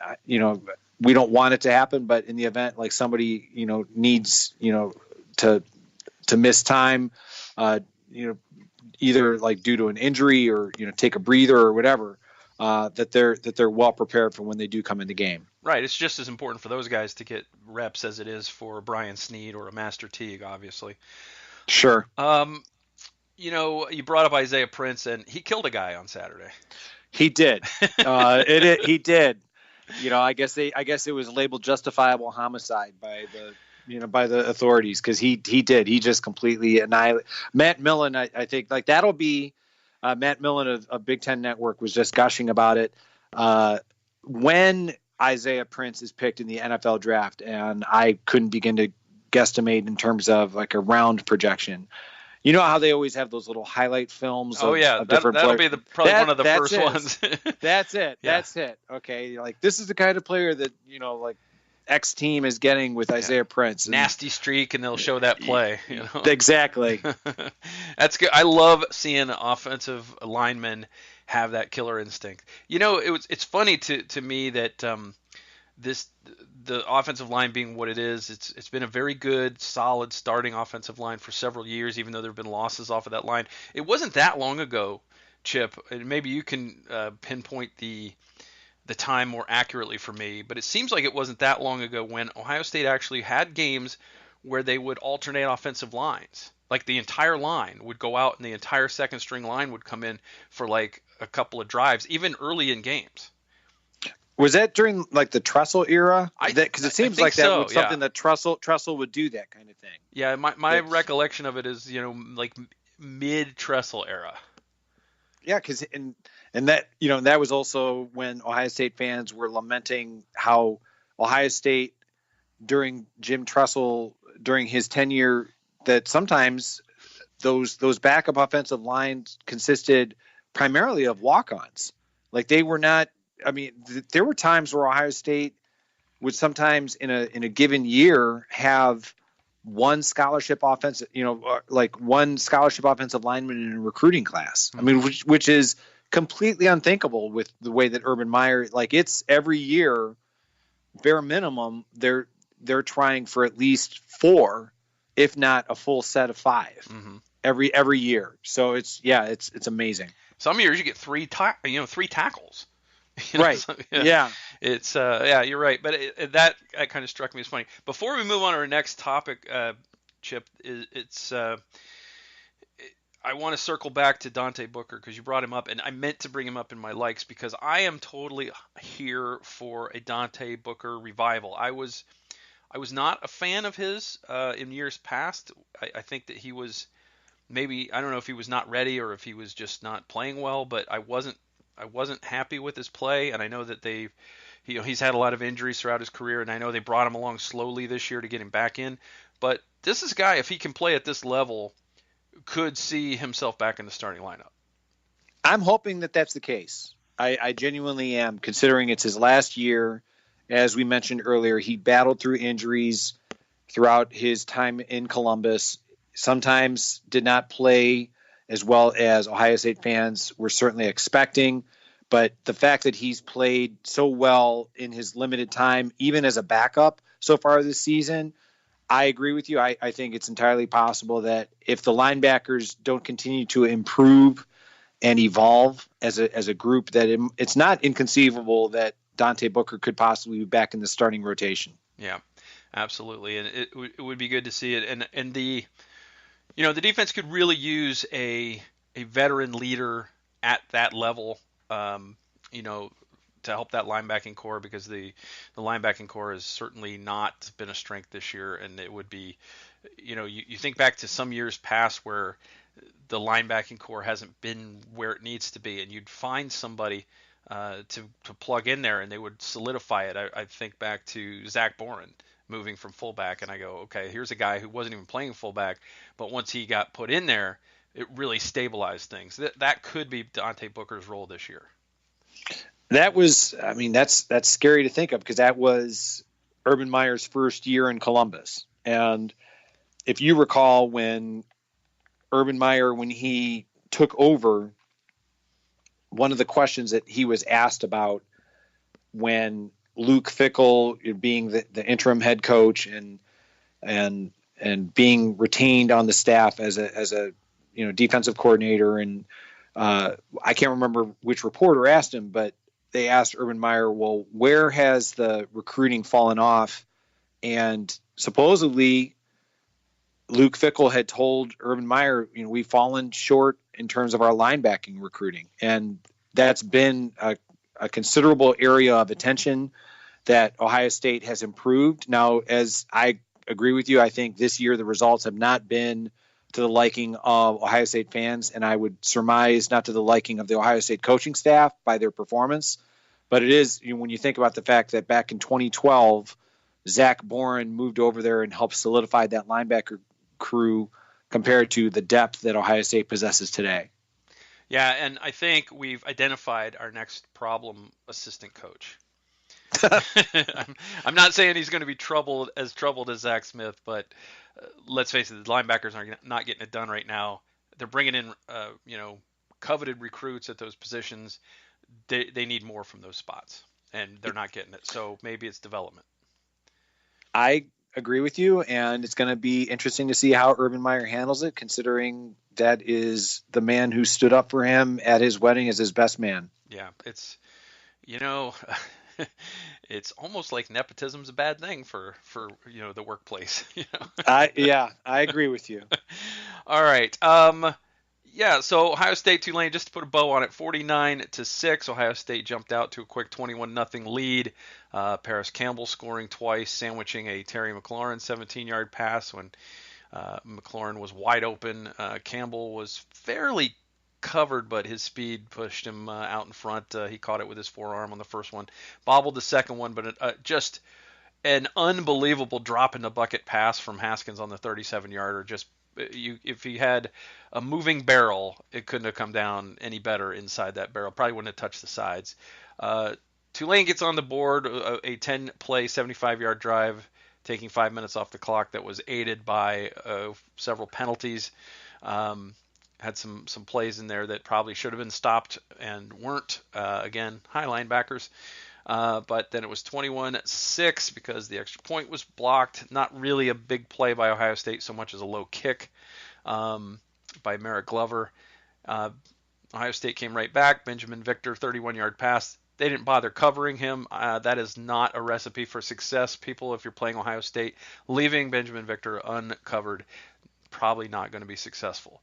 don't want it to happen, but in the event like somebody, needs, to miss time, either like due to an injury or, take a breather or whatever, that they're well prepared for when they do come in the game. Right. It's just as important for those guys to get reps as it is for Brian Snead or a Master Teague, obviously. Sure. You brought up Isaiah Prince, and he killed a guy on Saturday. He did. He did. I guess it was labeled justifiable homicide by the authorities, because he did. He just completely annihilated Matt Millen. I think like that'll be Matt Millen of Big Ten Network was just gushing about it when Isaiah Prince is picked in the NFL draft, and I couldn't begin to guesstimate in terms of like a round projection. You know how they always have those little highlight films? Of different that'll players? Be probably one of the first ones. That's it. Yeah. That's it. Okay, like this is the kind of player that like X team is getting with Isaiah Prince. Nasty streak, and they'll show that play. Exactly. That's good. I love seeing offensive linemen have that killer instinct. It's funny to me that the offensive line being what it is, it's been a very good, solid starting offensive line for several years, even though there have been losses off of that line. It wasn't that long ago, Chip, and maybe you can pinpoint the time more accurately for me, but it seems like it wasn't that long ago when Ohio State actually had games where they would alternate offensive lines. Like the entire line would go out and the entire second string line would come in for like a couple of drives, even early in games. Was that during like the Tressel era? I Because it I seems think like that so. was Yeah. something that Tressel would do, that kind of thing. Yeah. My That, recollection of it is, like mid Tressel era. yeah, because and that that was also when Ohio State fans were lamenting how Ohio State during Jim Tressel during his tenure, that sometimes those backup offensive lines consisted primarily of walk-ons. Like they were not. I mean, there were times where Ohio State would sometimes in a given year have one scholarship offensive, like one scholarship offensive lineman in a recruiting class. I mean, which is completely unthinkable with the way that Urban Meyer, like it's every year, bare minimum, they're trying for at least four, if not a full set of five every year. So it's amazing. Some years you get three tackles. Right. So, yeah. It's yeah, you're right. But that kind of struck me as funny. Before we move on to our next topic, Chip, I want to circle back to Dante Booker because you brought him up, and I meant to bring him up in my likes because I am totally here for a Dante Booker revival. I was not a fan of his in years past. I think that he was maybe, I don't know if he was not ready or if he was just not playing well, but I wasn't happy with his play, and I know that he's had a lot of injuries throughout his career, and I know they brought him along slowly this year to get him back in. But this is a guy, if he can play at this level, could see himself back in the starting lineup. I'm hoping that that's the case. I genuinely am, considering it's his last year. As we mentioned earlier, he battled through injuries throughout his time in Columbus. Sometimes did not play as well as Ohio State fans were certainly expecting. But the fact that he's played so well in his limited time, even as a backup so far this season, I agree with you. I think it's entirely possible that if the linebackers don't continue to improve and evolve as a group, that it's not inconceivable that Dante Booker could possibly be back in the starting rotation. Yeah, absolutely, and it would be good to see it. And the the defense could really use a veteran leader at that level. To help that linebacking core, because the linebacking core has certainly not been a strength this year, and it would be, you think back to some years past where the linebacking core hasn't been where it needs to be, and you'd find somebody to plug in there, and they would solidify it. I think back to Zach Boren moving from fullback, and I go, okay, here's a guy who wasn't even playing fullback, but once he got put in there, it really stabilized things. That could be Dante Booker's role this year. That was, I mean, that's scary to think of, because that was Urban Meyer's first year in Columbus. And if you recall, when Urban Meyer, when he took over, one of the questions that he was asked about when Luke Fickell being the interim head coach and being retained on the staff as a defensive coordinator, and I can't remember which reporter asked him, but they asked Urban Meyer, well, where has the recruiting fallen off? And supposedly Luke Fickell had told Urban Meyer, we've fallen short in terms of our linebacking recruiting. And that's been a considerable area of attention that Ohio State has improved. Now, as I agree with you, I think this year the results have not been to the liking of Ohio State fans, and I would surmise not to the liking of the Ohio State coaching staff by their performance. But it is, when you think about the fact that back in 2012, Zach Boren moved over there and helped solidify that linebacker crew compared to the depth that Ohio State possesses today. Yeah, and I think we've identified our next problem assistant coach. I'm not saying he's going to be troubled as Zach Smith, but let's face it, the linebackers are not getting it done right now. They're bringing in, coveted recruits at those positions. They need more from those spots, and they're not getting it. So maybe it's development. I agree with you, and it's going to be interesting to see how Urban Meyer handles it, considering that is the man who stood up for him at his wedding as his best man. Yeah, it's, it's almost like nepotism's a bad thing for the workplace. I agree with you. All right. Yeah, so Ohio State Tulane, just to put a bow on it, 49-6. Ohio State jumped out to a quick 21-0 lead. Paris Campbell scoring twice, sandwiching a Terry McLaurin 17-yard pass when McLaurin was wide open. Campbell was fairly covered, but his speed pushed him out in front. He caught it with his forearm on the first one, bobbled the second one, but just an unbelievable drop in the bucket pass from Haskins on the 37-yarder. Just if he had a moving barrel, it couldn't have come down any better inside that barrel. Probably wouldn't have touched the sides. Tulane gets on the board, a 10-play, 75-yard drive, taking 5 minutes off the clock that was aided by several penalties. Had some plays in there that probably should have been stopped and weren't. Again, high linebackers. But then it was 21-6 because the extra point was blocked. Not really a big play by Ohio State so much as a low kick by Merrick Glover. Ohio State came right back. Benjamin Victor, 31-yard pass. They didn't bother covering him. That is not a recipe for success, people. If you're playing Ohio State, leaving Benjamin Victor uncovered, probably not going to be successful.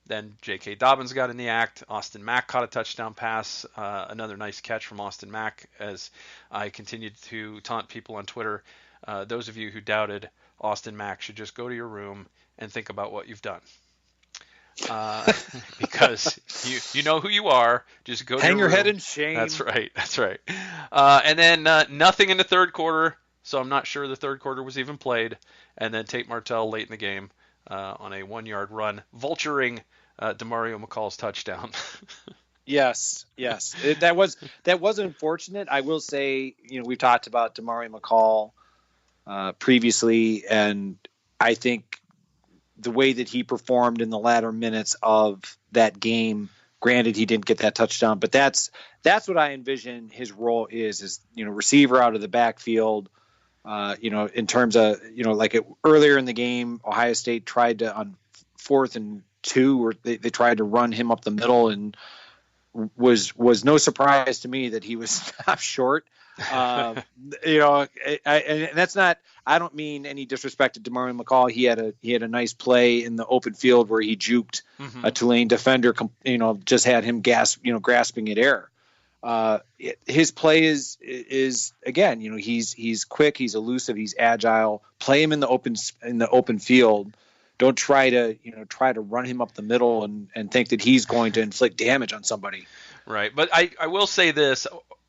Then J.K. Dobbins got in the act. Austin Mack caught a touchdown pass. Another nice catch from Austin Mack as I continued to taunt people on Twitter. Those of you who doubted Austin Mack should just go to your room and think about what you've done. Because you know who you are. Just go to Hang your room. head in shame. That's right. And then nothing in the third quarter, so I'm not sure the third quarter was even played. And then Tate Martell late in the game on a 1-yard run, vulturing DeMario McCall's touchdown. Yes. That was unfortunate. I will say, we've talked about DeMario McCall previously, and I think the way that he performed in the latter minutes of that game, granted he didn't get that touchdown, but that's what I envision his role is receiver out of the backfield. In terms of, earlier in the game, Ohio State tried to, on 4th and 2, or they tried to run him up the middle, and was no surprise to me that he was stopped short. And that's not, I don't mean any disrespect to DeMario McCall. He had a nice play in the open field where he juked a Tulane defender, just had him grasping at air. His play is again, he's quick, he's elusive, he's agile. Play him in the open field. Don't try to run him up the middle and think that he's going to inflict damage on somebody. Right, but I will say this: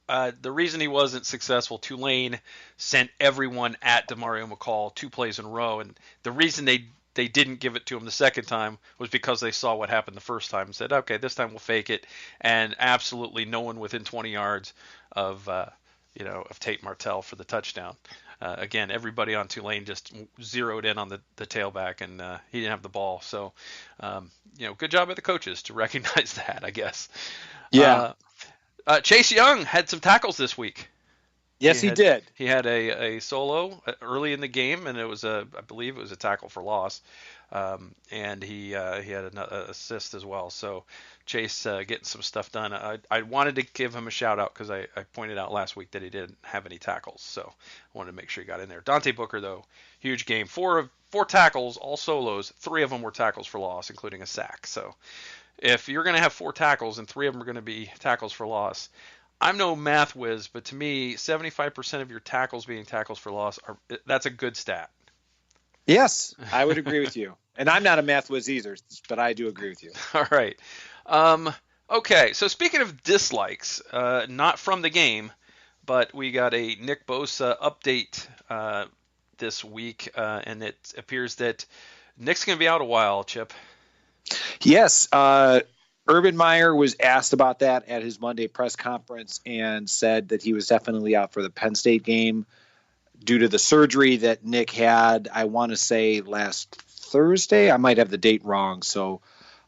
the reason he wasn't successful, Tulane sent everyone at DeMario McCall 2 plays in a row, and the reason they didn't give it to him the second time was because they saw what happened the first time and said, okay, this time we'll fake it. And absolutely no one within 20 yards of Tate Martell for the touchdown. Again, everybody on Tulane just zeroed in on the tailback, and he didn't have the ball. So, good job by the coaches to recognize that, I guess. Yeah. Chase Young had some tackles this week. Yes, he did. He had a solo early in the game, and I believe it was a tackle for loss, and he had an assist as well. So Chase getting some stuff done. I wanted to give him a shout out because I pointed out last week that he didn't have any tackles, so I wanted to make sure he got in there. Dante Booker, though, huge game. 4 tackles, all solos. 3 of them were tackles for loss, including a sack. So if you're going to have 4 tackles and 3 of them are going to be tackles for loss, I'm no math whiz, but to me, 75% of your tackles being tackles for loss, that's a good stat. Yes, I would agree with you. And I'm not a math whiz either, but I do agree with you. All right. Okay, so speaking of dislikes, not from the game, but we got a Nick Bosa update this week, and it appears that Nick's going to be out a while, Chip. Yes, Urban Meyer was asked about that at his Monday press conference and said that he was definitely out for the Penn State game due to the surgery that Nick had, I want to say last Thursday. I might have the date wrong, so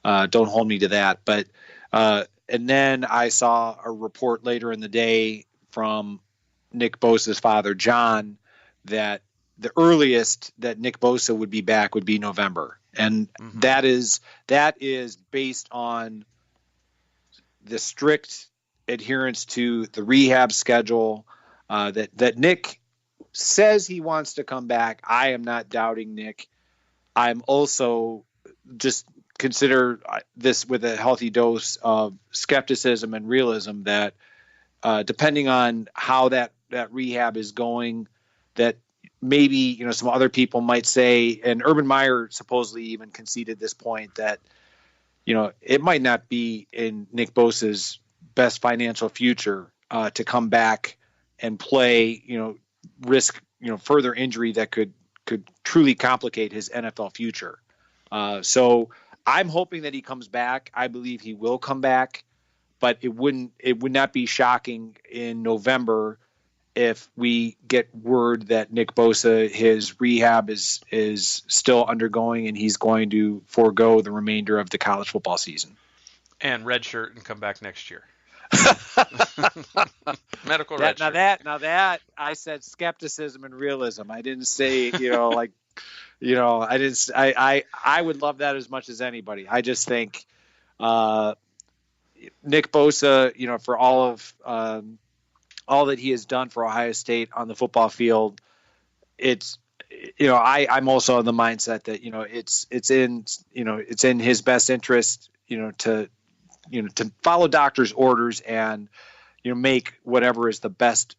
don't hold me to that. But and then I saw a report later in the day from Nick Bosa's father, John, that the earliest that Nick Bosa would be back would be November. And that is based on the strict adherence to the rehab schedule that Nick says he wants to come back. I am not doubting Nick. I'm also just consider this with a healthy dose of skepticism and realism that depending on how that rehab is going, that maybe some other people might say, and Urban Meyer supposedly even conceded this point, that it might not be in Nick Bosa's best financial future to come back and play, risk further injury that could truly complicate his NFL future. So I'm hoping that he comes back. I believe he will come back, but it would not be shocking in November if we get word that Nick Bosa, his rehab is still undergoing and he's going to forego the remainder of the college football season. And redshirt and come back next year. Medical redshirt. Now that I said skepticism and realism. I didn't say, I would love that as much as anybody. I just think Nick Bosa, for all that he has done for Ohio State on the football field, it's, I'm also in the mindset that, it's in his best interest, to follow doctor's orders and, make whatever is the best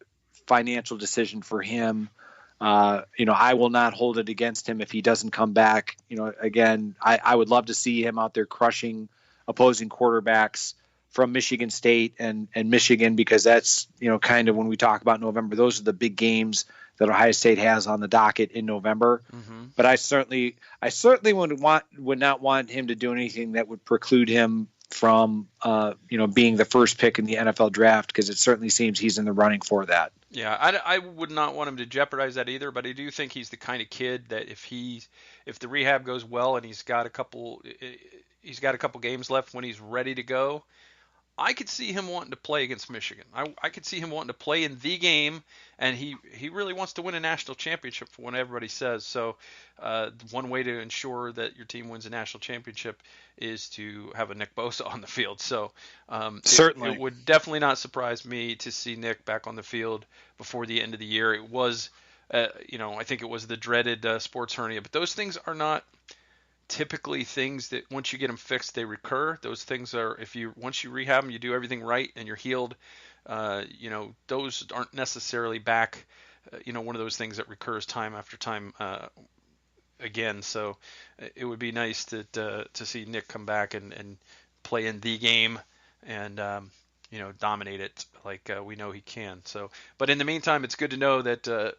financial decision for him. I will not hold it against him if he doesn't come back. Again, I would love to see him out there crushing opposing quarterbacks from Michigan State and Michigan, because that's, kind of when we talk about November, those are the big games that Ohio State has on the docket in November. Mm-hmm. But I certainly would not want him to do anything that would preclude him from, being the first pick in the NFL draft, because it certainly seems he's in the running for that. Yeah, I would not want him to jeopardize that either, but I do think he's the kind of kid that if the rehab goes well and he's got a couple games left when he's ready to go, I could see him wanting to play against Michigan. I could see him wanting to play in the game, and he really wants to win a national championship for what everybody says. So one way to ensure that your team wins a national championship is to have a Nick Bosa on the field. So certainly it would definitely not surprise me to see Nick back on the field before the end of the year. It was, I think it was the dreaded sports hernia, but those things are not typically things that once you get them fixed, they recur. Those things are, once you rehab them, you do everything right and you're healed, those aren't necessarily back, one of those things that recurs time after time again. So it would be nice to see Nick come back and play in the game and, dominate it like we know he can. So, but in the meantime, it's good to know that,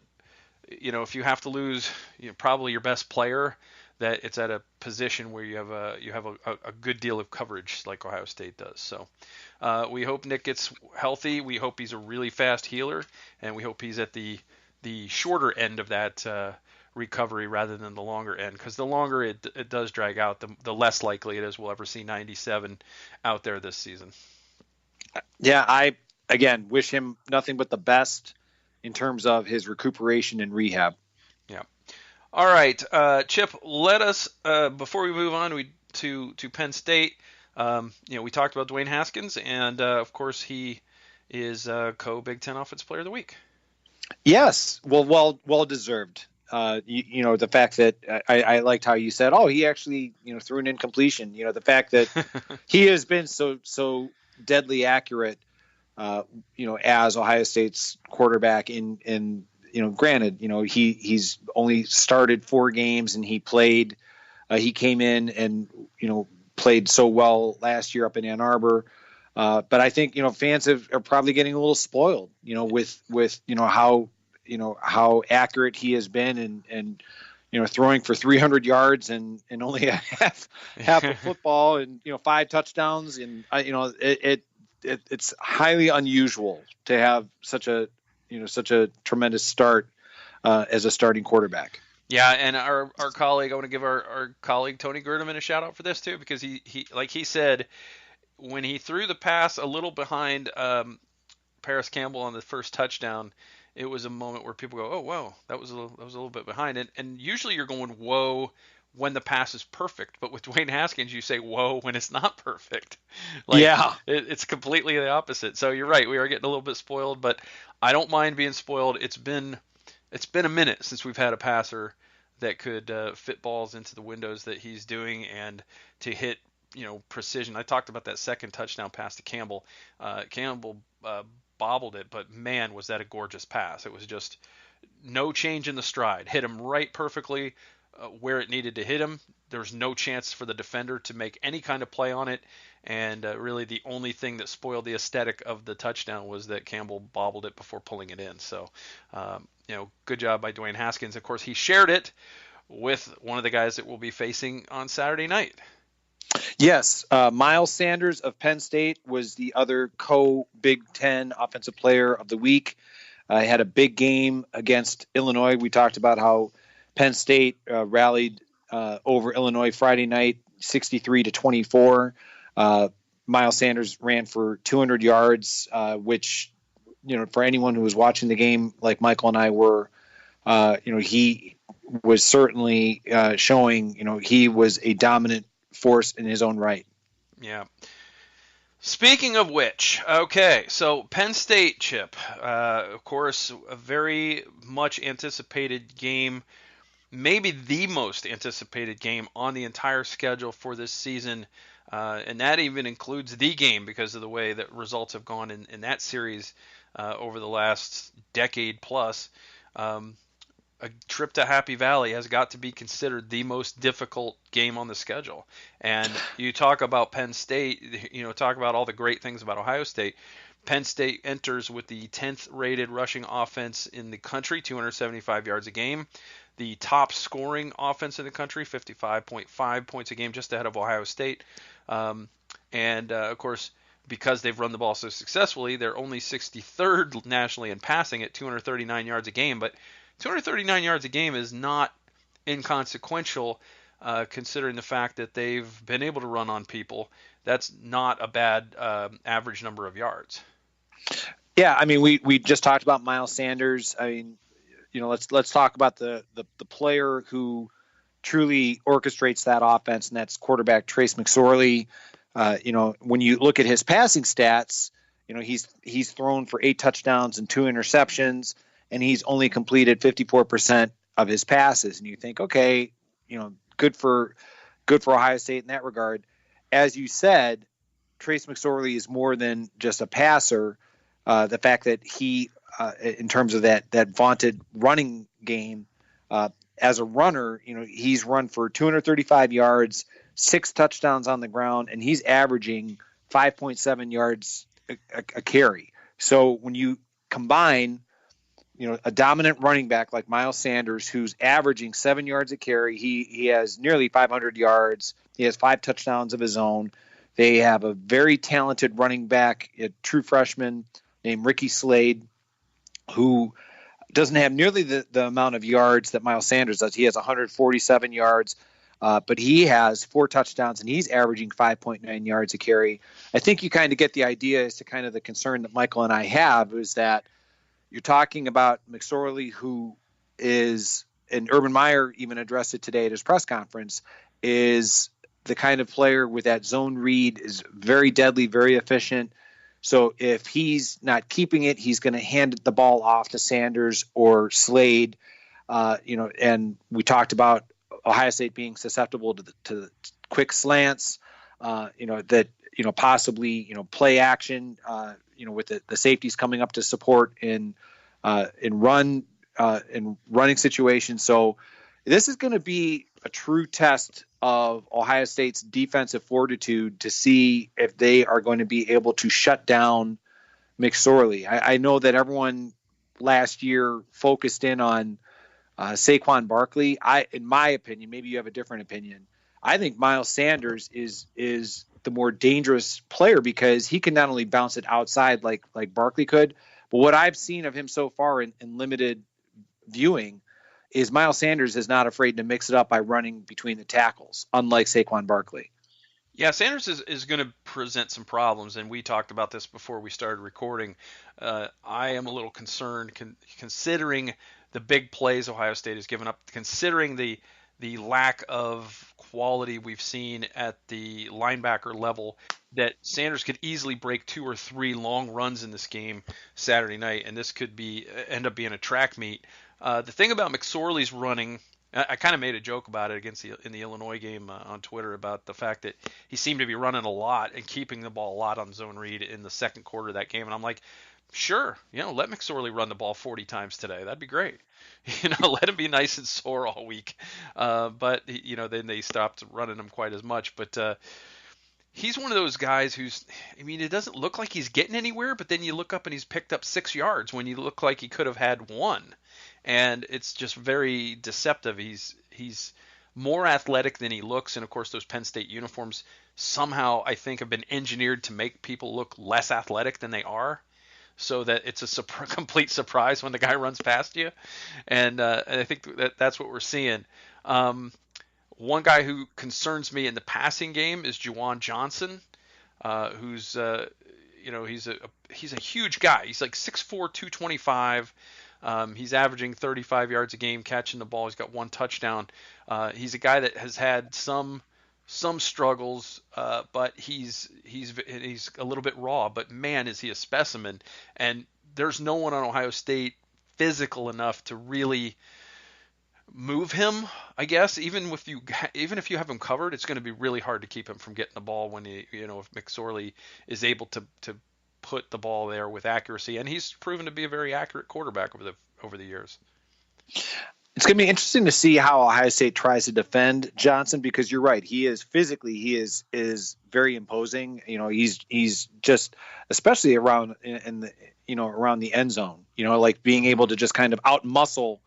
if you have to lose, probably your best player, that it's at a position where you have a good deal of coverage like Ohio State does. So we hope Nick gets healthy. We hope he's a really fast healer, and we hope he's at the shorter end of that recovery rather than the longer end, because the longer it does drag out, the less likely it is we'll ever see 97 out there this season. Yeah, I, again, wish him nothing but the best in terms of his recuperation and rehab. Yeah. All right, Chip, let us, before we move on to Penn State, we talked about Dwayne Haskins, and, of course, he is co-Big Ten Offensive Player of the Week. Yes, well deserved. The fact that I liked how you said, he actually, threw an incompletion. The fact that he has been so deadly accurate, as Ohio State's quarterback in granted, he's only started 4 games and he came in and, played so well last year up in Ann Arbor. But I think, fans are probably getting a little spoiled, with how accurate he has been and throwing for 300 yards and only half a football and, 5 touchdowns. And, it's highly unusual to have such a tremendous start as a starting quarterback. Yeah, and our colleague, I want to give our colleague Tony Gerdeman a shout out for this too, because he like he said, when he threw the pass a little behind Paris Campbell on the first touchdown, it was a moment where people go, oh wow, that was a little bit behind, and usually you're going whoa when the pass is perfect, but with Dwayne Haskins you say whoa when it's not perfect. It's completely the opposite. So you're right, we are getting a little bit spoiled, but I don't mind being spoiled. It's been a minute since we've had a passer that could fit balls into the windows that he's doing, and to hit precision. I talked about that second touchdown pass to Campbell. Campbell bobbled it, but man, was that a gorgeous pass. It was just no change in the stride. Hit him right perfectly where it needed to hit him. There was no chance for the defender to make any kind of play on it. And really the only thing that spoiled the aesthetic of the touchdown was that Campbell bobbled it before pulling it in. So, good job by Dwayne Haskins. Of course, he shared it with one of the guys that we'll be facing on Saturday night. Yes, Miles Sanders of Penn State was the other co-Big Ten Offensive Player of the Week. Had a big game against Illinois. We talked about how Penn State rallied over Illinois Friday night, 63-24. Miles Sanders ran for 200 yards, which, for anyone who was watching the game like Michael and I were, he was certainly showing, he was a dominant force in his own right. Yeah. Speaking of which, okay, so Penn State, Chip, of course, a very much anticipated game, maybe the most anticipated game on the entire schedule for this season, and that even includes the game because of the way that results have gone in that series over the last decade plus. A trip to Happy Valley has got to be considered the most difficult game on the schedule. And you talk about Penn State, talk about all the great things about Ohio State. Penn State enters with the 10th rated rushing offense in the country, 275 yards a game. The top scoring offense in the country, 55.5 points a game, just ahead of Ohio State. Of course, because they've run the ball so successfully, they're only 63rd nationally in passing at 239 yards a game. But 239 yards a game is not inconsequential, considering the fact that they've been able to run on people. That's not a bad average number of yards. Yeah, I mean, we just talked about Miles Sanders. I mean, let's talk about the player who truly orchestrates that offense, and that's quarterback Trace McSorley. When you look at his passing stats, he's thrown for 8 touchdowns and 2 interceptions, and he's only completed 54% of his passes. And you think, okay, good for Ohio State in that regard. As you said, Trace McSorley is more than just a passer. The fact that he, in terms of that vaunted running game, as a runner, he's run for 235 yards, 6 touchdowns on the ground, and he's averaging 5.7 yards a carry. So when you combine a dominant running back like Miles Sanders, who's averaging 7 yards a carry. He has nearly 500 yards. He has 5 touchdowns of his own. They have a very talented running back, a true freshman named Ricky Slade, who doesn't have nearly the amount of yards that Miles Sanders does. He has 147 yards, but he has 4 touchdowns, and he's averaging 5.9 yards a carry. I think you kind of get the idea as to kind of the concern that Michael and I have is that you're talking about McSorley, who is, and Urban Meyer even addressed it today at his press conference, is the kind of player with that zone read, is very deadly, very efficient. So if he's not keeping it, he's going to hand the ball off to Sanders or Slade. And we talked about Ohio State being susceptible to the quick slants, possibly, play action, with the safeties coming up to support in running situations. So this is going to be a true test of Ohio State's defensive fortitude to see if they are going to be able to shut down McSorley. I know that everyone last year focused in on Saquon Barkley. In my opinion, maybe you have a different opinion, I think Miles Sanders is the more dangerous player because he can not only bounce it outside like Barkley could, but what I've seen of him so far in limited viewing is Miles Sanders is not afraid to mix it up by running between the tackles, unlike Saquon Barkley. Yeah, Sanders is going to present some problems, and we talked about this before we started recording. I am a little concerned considering the big plays Ohio State has given up, considering the lack of quality we've seen at the linebacker level, that Sanders could easily break 2 or 3 long runs in this game Saturday night, and this could end up being a track meet. The thing about McSorley's running I kind of made a joke about it in the Illinois game on Twitter about the fact that he seemed to be running a lot and keeping the ball a lot on zone read in the second quarter of that game. And I'm like, sure, let McSorley run the ball 40 times today. That'd be great. Let him be nice and sore all week. But then they stopped running him quite as much. But he's one of those guys it doesn't look like he's getting anywhere, but then you look up and he's picked up 6 yards when you look like he could have had one. And it's just very deceptive. He's more athletic than he looks, and of course those Penn State uniforms somehow I think have been engineered to make people look less athletic than they are, so that it's a complete surprise when the guy runs past you. And I think that's what we're seeing. One guy who concerns me in the passing game is Juwan Johnson, who's he's a huge guy. He's like 6'4", 225. He's averaging 35 yards a game catching the ball. He's got one touchdown. He's a guy that has had some struggles, but he's a little bit raw. But man, is he a specimen! And there's no one on Ohio State physical enough to really move him. I guess even if you have him covered, it's going to be really hard to keep him from getting the ball when if McSorley is able to put the ball there with accuracy, and he's proven to be a very accurate quarterback over the years. It's going to be interesting to see how Ohio State tries to defend Johnson, because you're right. He is very imposing. He's just, especially around around the end zone, like being able to just kind of outmuscle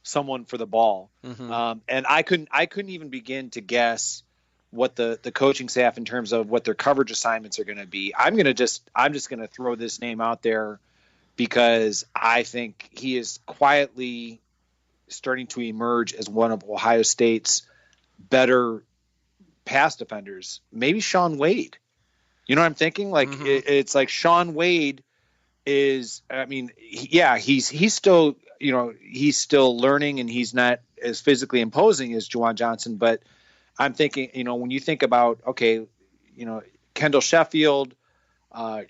someone for the ball. Mm-hmm. And I couldn't even begin to guess what the coaching staff in terms of what their coverage assignments are going to be. I'm just going to throw this name out there because I think he is quietly starting to emerge as one of Ohio State's better pass defenders. Maybe Shaun Wade. You know what I'm thinking? Like it's like Shaun Wade is. I mean, he's still he's still learning, and he's not as physically imposing as Juwan Johnson, but I'm thinking, when you think about, Kendall Sheffield,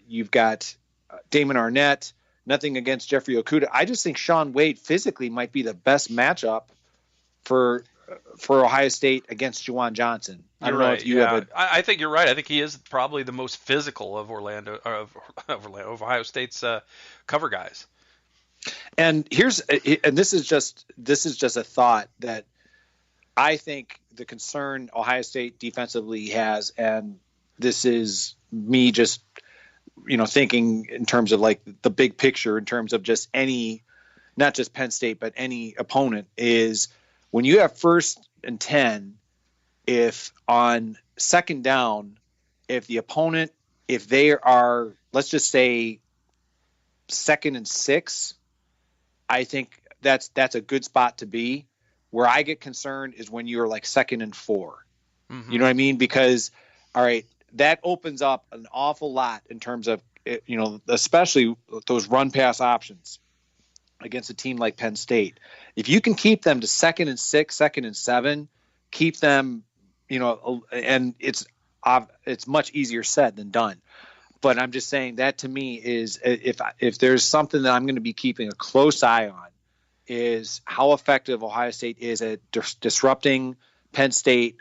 you've got Damon Arnett, nothing against Jeffrey Okudah. I just think Shaun Wade physically might be the best matchup for Ohio State against Juwan Johnson. I don't know if you have I think you're right. I think he is probably the most physical of Ohio State's cover guys. And this is just a thought that I think the concern Ohio State defensively has, and this is me just, thinking in terms of like the big picture, in terms of just not just Penn State, but any opponent, is when you have 1st and 10, if on second down, if the opponent, if they are, let's just say 2nd and 6, I think that's a good spot to be. Where I get concerned is when you're like 2nd and 4. Mm-hmm. You know what I mean? Because, all right, that opens up an awful lot in terms of, especially those run pass options against a team like Penn State. If you can keep them to 2nd and 6, 2nd and 7, keep them, and it's much easier said than done. But I'm just saying that to me is, if there's something that I'm going to be keeping a close eye on, is how effective Ohio State is at disrupting Penn State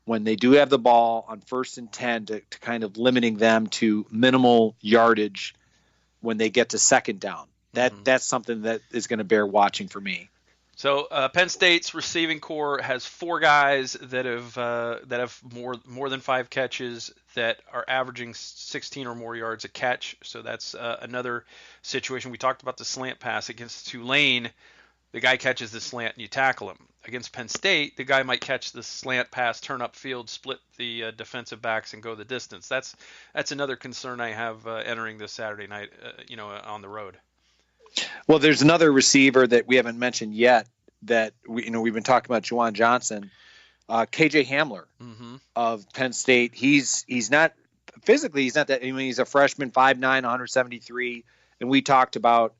when they do have the ball on 1st and 10 to kind of limiting them to minimal yardage when they get to second down. That's something that is going to bear watching for me. So Penn State's receiving core has 4 guys that have more than 5 catches that are averaging 16 or more yards a catch. So that's another situation. We talked about the slant pass against Tulane. The guy catches the slant and you tackle him. Against Penn State, the guy might catch the slant pass, turn upfield, split the defensive backs, and go the distance. That's another concern I have entering this Saturday night, on the road. Well, there's another receiver that we haven't mentioned yet that we've been talking about, Juwan Johnson, KJ Hamler of Penn State. He's not physically, he's not that. I mean, he's a freshman, 5'9", 173, and we talked about,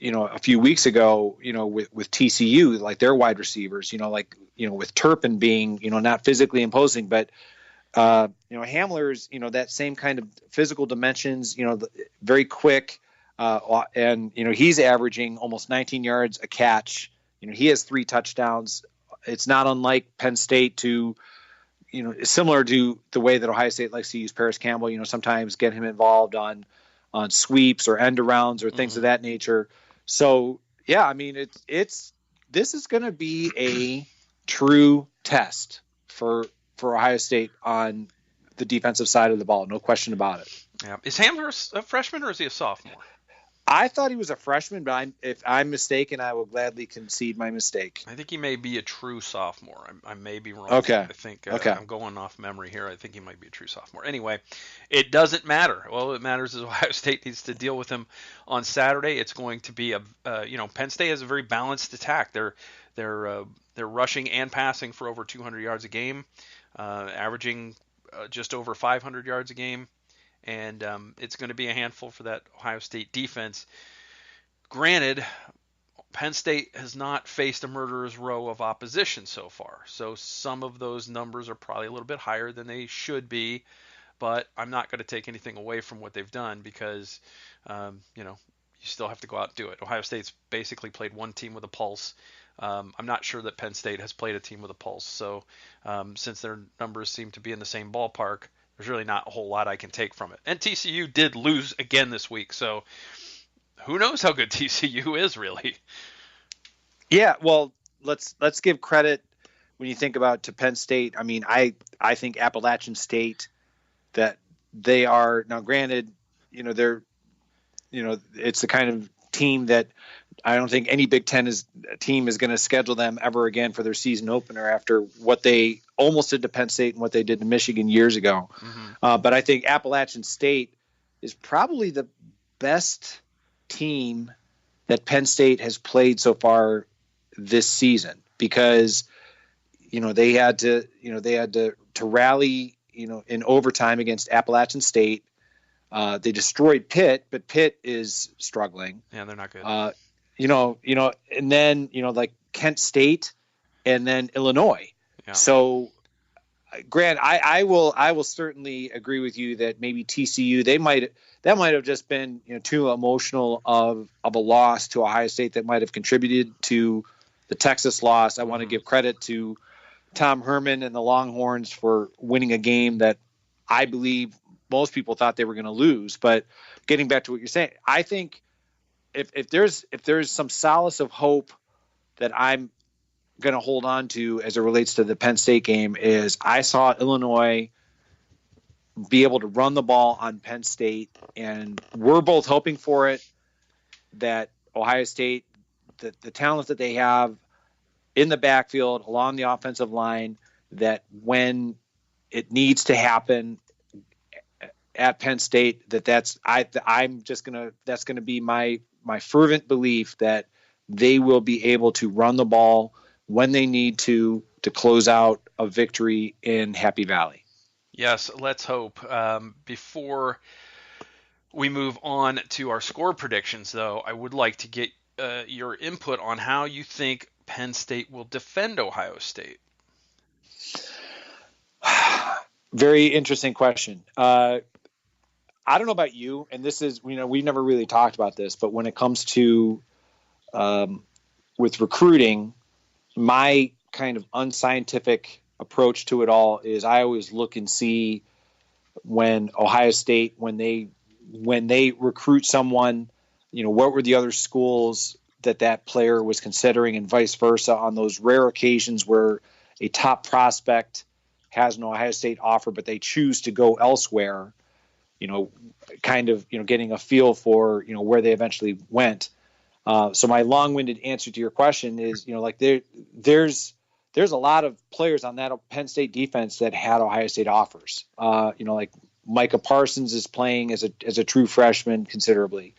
a few weeks ago, with TCU, like their wide receivers, with Turpin being, not physically imposing, but, Hamler's, that same kind of physical dimensions, very quick. And, he's averaging almost 19 yards a catch He has 3 touchdowns. It's not unlike Penn State to, similar to the way that Ohio State likes to use Paris Campbell, sometimes get him involved on sweeps or end arounds or things of that nature. So, yeah, I mean, this is going to be a true test for Ohio State on the defensive side of the ball. No question about it. Yeah. Is Hamler a freshman or is he a sophomore? I thought he was a freshman, but if I'm mistaken, I will gladly concede my mistake. I think he may be a true sophomore. I may be wrong. Okay. I think I'm going off memory here. I think he might be a true sophomore. Anyway, it doesn't matter. Well, it matters is Ohio State needs to deal with him on Saturday. It's going to be Penn State has a very balanced attack. They're rushing and passing for over 200 yards a game, averaging just over 500 yards a game. And it's going to be a handful for that Ohio State defense. Granted, Penn State has not faced a murderer's row of opposition so far. So some of those numbers are probably a little bit higher than they should be. But I'm not going to take anything away from what they've done because, you still have to go out and do it. Ohio State's basically played one team with a pulse. I'm not sure that Penn State has played a team with a pulse. So since their numbers seem to be in the same ballpark, there's really not a whole lot I can take from it. And TCU did lose again this week, so who knows how good TCU is really. Yeah, well, let's give credit when you think about to Penn State. I mean, I think Appalachian State, that they are now, granted, they're it's the kind of team that I don't think any Big Ten team is going to schedule them ever again for their season opener after what they almost did to Penn State and what they did to Michigan years ago. But I think Appalachian State is probably the best team that Penn State has played so far this season because, they had to rally, in overtime against Appalachian State. They destroyed Pitt, but Pitt is struggling. Yeah, they're not good. And then, like Kent State and then Illinois. Yeah. So, Grant, I will certainly agree with you that maybe TCU, that might have just been, too emotional of a loss to Ohio State that might have contributed to the Texas loss. I want to give credit to Tom Herman and the Longhorns for winning a game that I believe most people thought they were going to lose. But getting back to what you're saying, I think if there's some solace of hope that I'm going to hold on to as it relates to the Penn State game is I saw Illinois be able to run the ball on Penn State, and we're both hoping for it, that Ohio State, the talent that they have in the backfield along the offensive line, that when it needs to happen at Penn State, that's going to be my fervent belief that they will be able to run the ball when they need to close out a victory in Happy Valley. Yes, let's hope. Before we move on to our score predictions, though, I would like to get your input on how you think Penn State will defend Ohio State. Very interesting question. I don't know about you, and this is, we've never really talked about this, but when it comes to with recruiting, my kind of unscientific approach to it all is I always look and see when Ohio State, when they recruit someone, what were the other schools that player was considering, and vice versa, on those rare occasions where a top prospect has an Ohio State offer, but they choose to go elsewhere, getting a feel for, where they eventually went. So my long-winded answer to your question is, there's a lot of players on that Penn State defense that had Ohio State offers. Like Micah Parsons is playing as a true freshman considerably.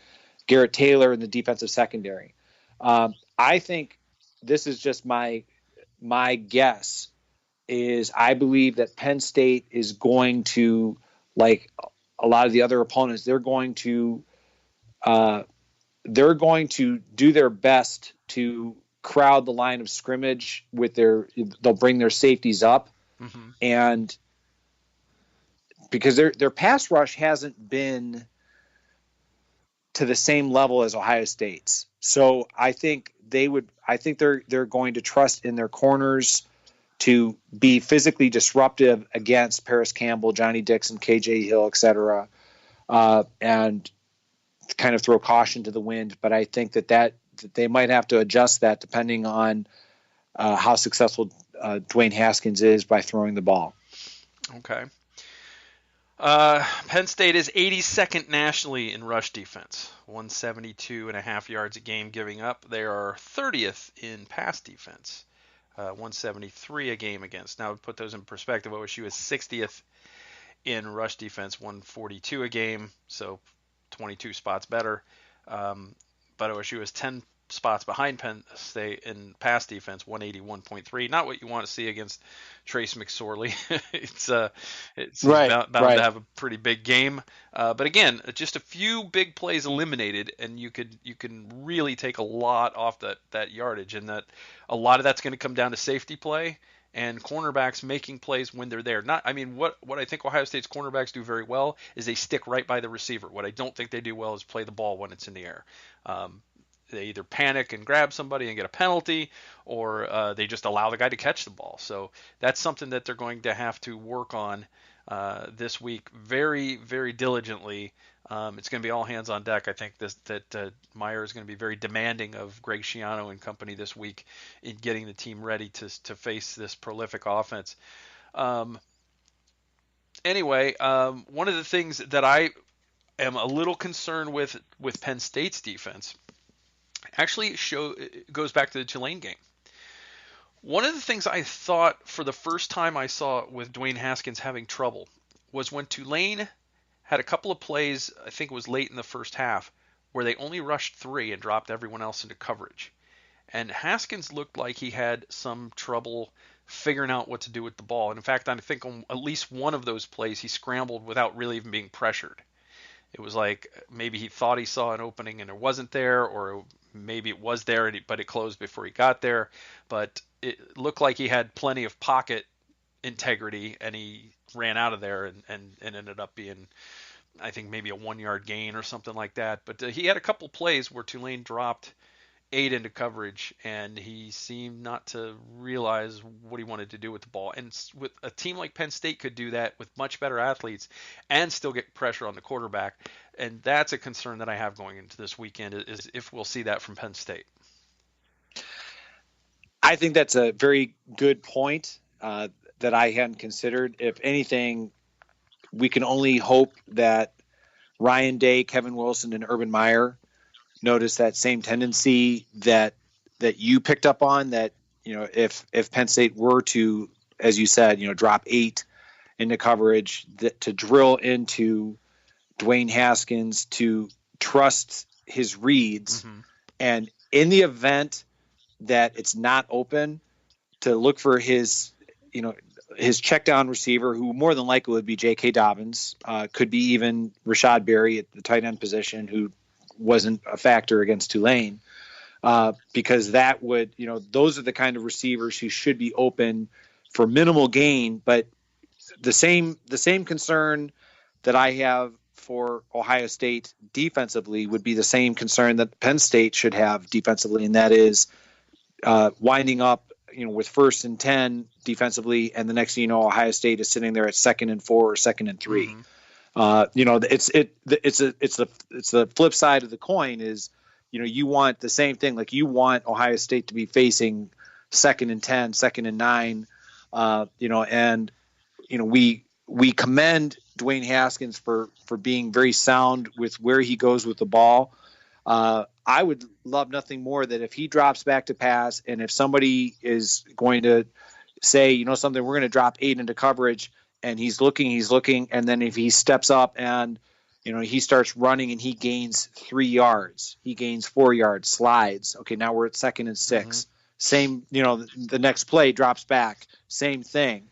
Garrett Taylor in the defensive secondary. I think this is just my guess is I believe that Penn State is going to, like a lot of the other opponents, they're going to do their best to crowd the line of scrimmage they'll bring their safeties up. And because their pass rush hasn't been to the same level as Ohio State's. So I think they're going to trust in their corners to be physically disruptive against Paris Campbell, Johnny Dixon, KJ Hill, etc., and kind of throw caution to the wind. But I think that they might have to adjust that depending on how successful Dwayne Haskins is by throwing the ball. Okay. Penn State is 82nd nationally in rush defense, 172.5 yards a game giving up. They are 30th in pass defense, 173 a game against. Now, to put those in perspective, OSU is 60th in rush defense, 142 a game, so 22 spots better. But OSU is 10 spots behind Penn State in pass defense, 181.3. Not what you want to see against Trace McSorley. it's bound to have a pretty big game. But again, just a few big plays eliminated, and you can really take a lot off that yardage, and that a lot of that's going to come down to safety play and cornerbacks making plays when they're there. What I think Ohio State's cornerbacks do very well is they stick right by the receiver. What I don't think they do well is play the ball when it's in the air. They either panic and grab somebody and get a penalty, or they just allow the guy to catch the ball. So that's something that they're going to have to work on this week very, very diligently. It's going to be all hands on deck. I think that Meyer is going to be very demanding of Greg Schiano and company this week in getting the team ready to face this prolific offense. Anyway, one of the things that I am a little concerned with Penn State's defense actually goes back to the Tulane game. One of the things I thought for the first time I saw with Dwayne Haskins having trouble was when Tulane had a couple of plays, I think it was late in the first half, where they only rushed 3 and dropped everyone else into coverage. And Haskins looked like he had some trouble figuring out what to do with the ball. And in fact, I think on at least one of those plays, he scrambled without really even being pressured. It was like maybe he thought he saw an opening and it wasn't there, or maybe it was there, but it closed before he got there. But it looked like he had plenty of pocket integrity, and he ran out of there and ended up being, I think, maybe a 1-yard gain or something like that. But he had a couple plays where Tulane dropped 8 into coverage, and he seemed not to realize what he wanted to do with the ball. And with a team like Penn State could do that with much better athletes and still get pressure on the quarterback. And that's a concern that I have going into this weekend, is if we'll see that from Penn State. I think that's a very good point that I hadn't considered. If anything, we can only hope that Ryan Day, Kevin Wilson, and Urban Meyer notice that same tendency that you picked up on, that, if Penn State were to, as you said, drop 8 into coverage, to drill into Dwayne Haskins, to trust his reads, and in the event that it's not open, to look for his check down receiver, who more than likely would be J.K. Dobbins, could be even Rashad Berry at the tight end position, who wasn't a factor against Tulane, because that would, those are the kind of receivers who should be open for minimal gain. But the same concern that I have for Ohio State defensively would be the same concern that Penn State should have defensively, and that is winding up, with 1st and 10 defensively, and the next thing you know, Ohio State is sitting there at 2nd and 4 or 2nd and 3. It's the flip side of the coin is, you want the same thing. Like, you want Ohio State to be facing 2nd and 10, 2nd and 9, and, we commend Dwayne Haskins for being very sound with where he goes with the ball. I would love nothing more that if he drops back to pass, and if somebody is going to say, something, we're going to drop 8 into coverage, and he's looking, and then if he steps up and, he starts running and he gains 3 yards, he gains 4 yards, slides. Okay, now we're at 2nd and 6. Same, the next play drops back, same thing.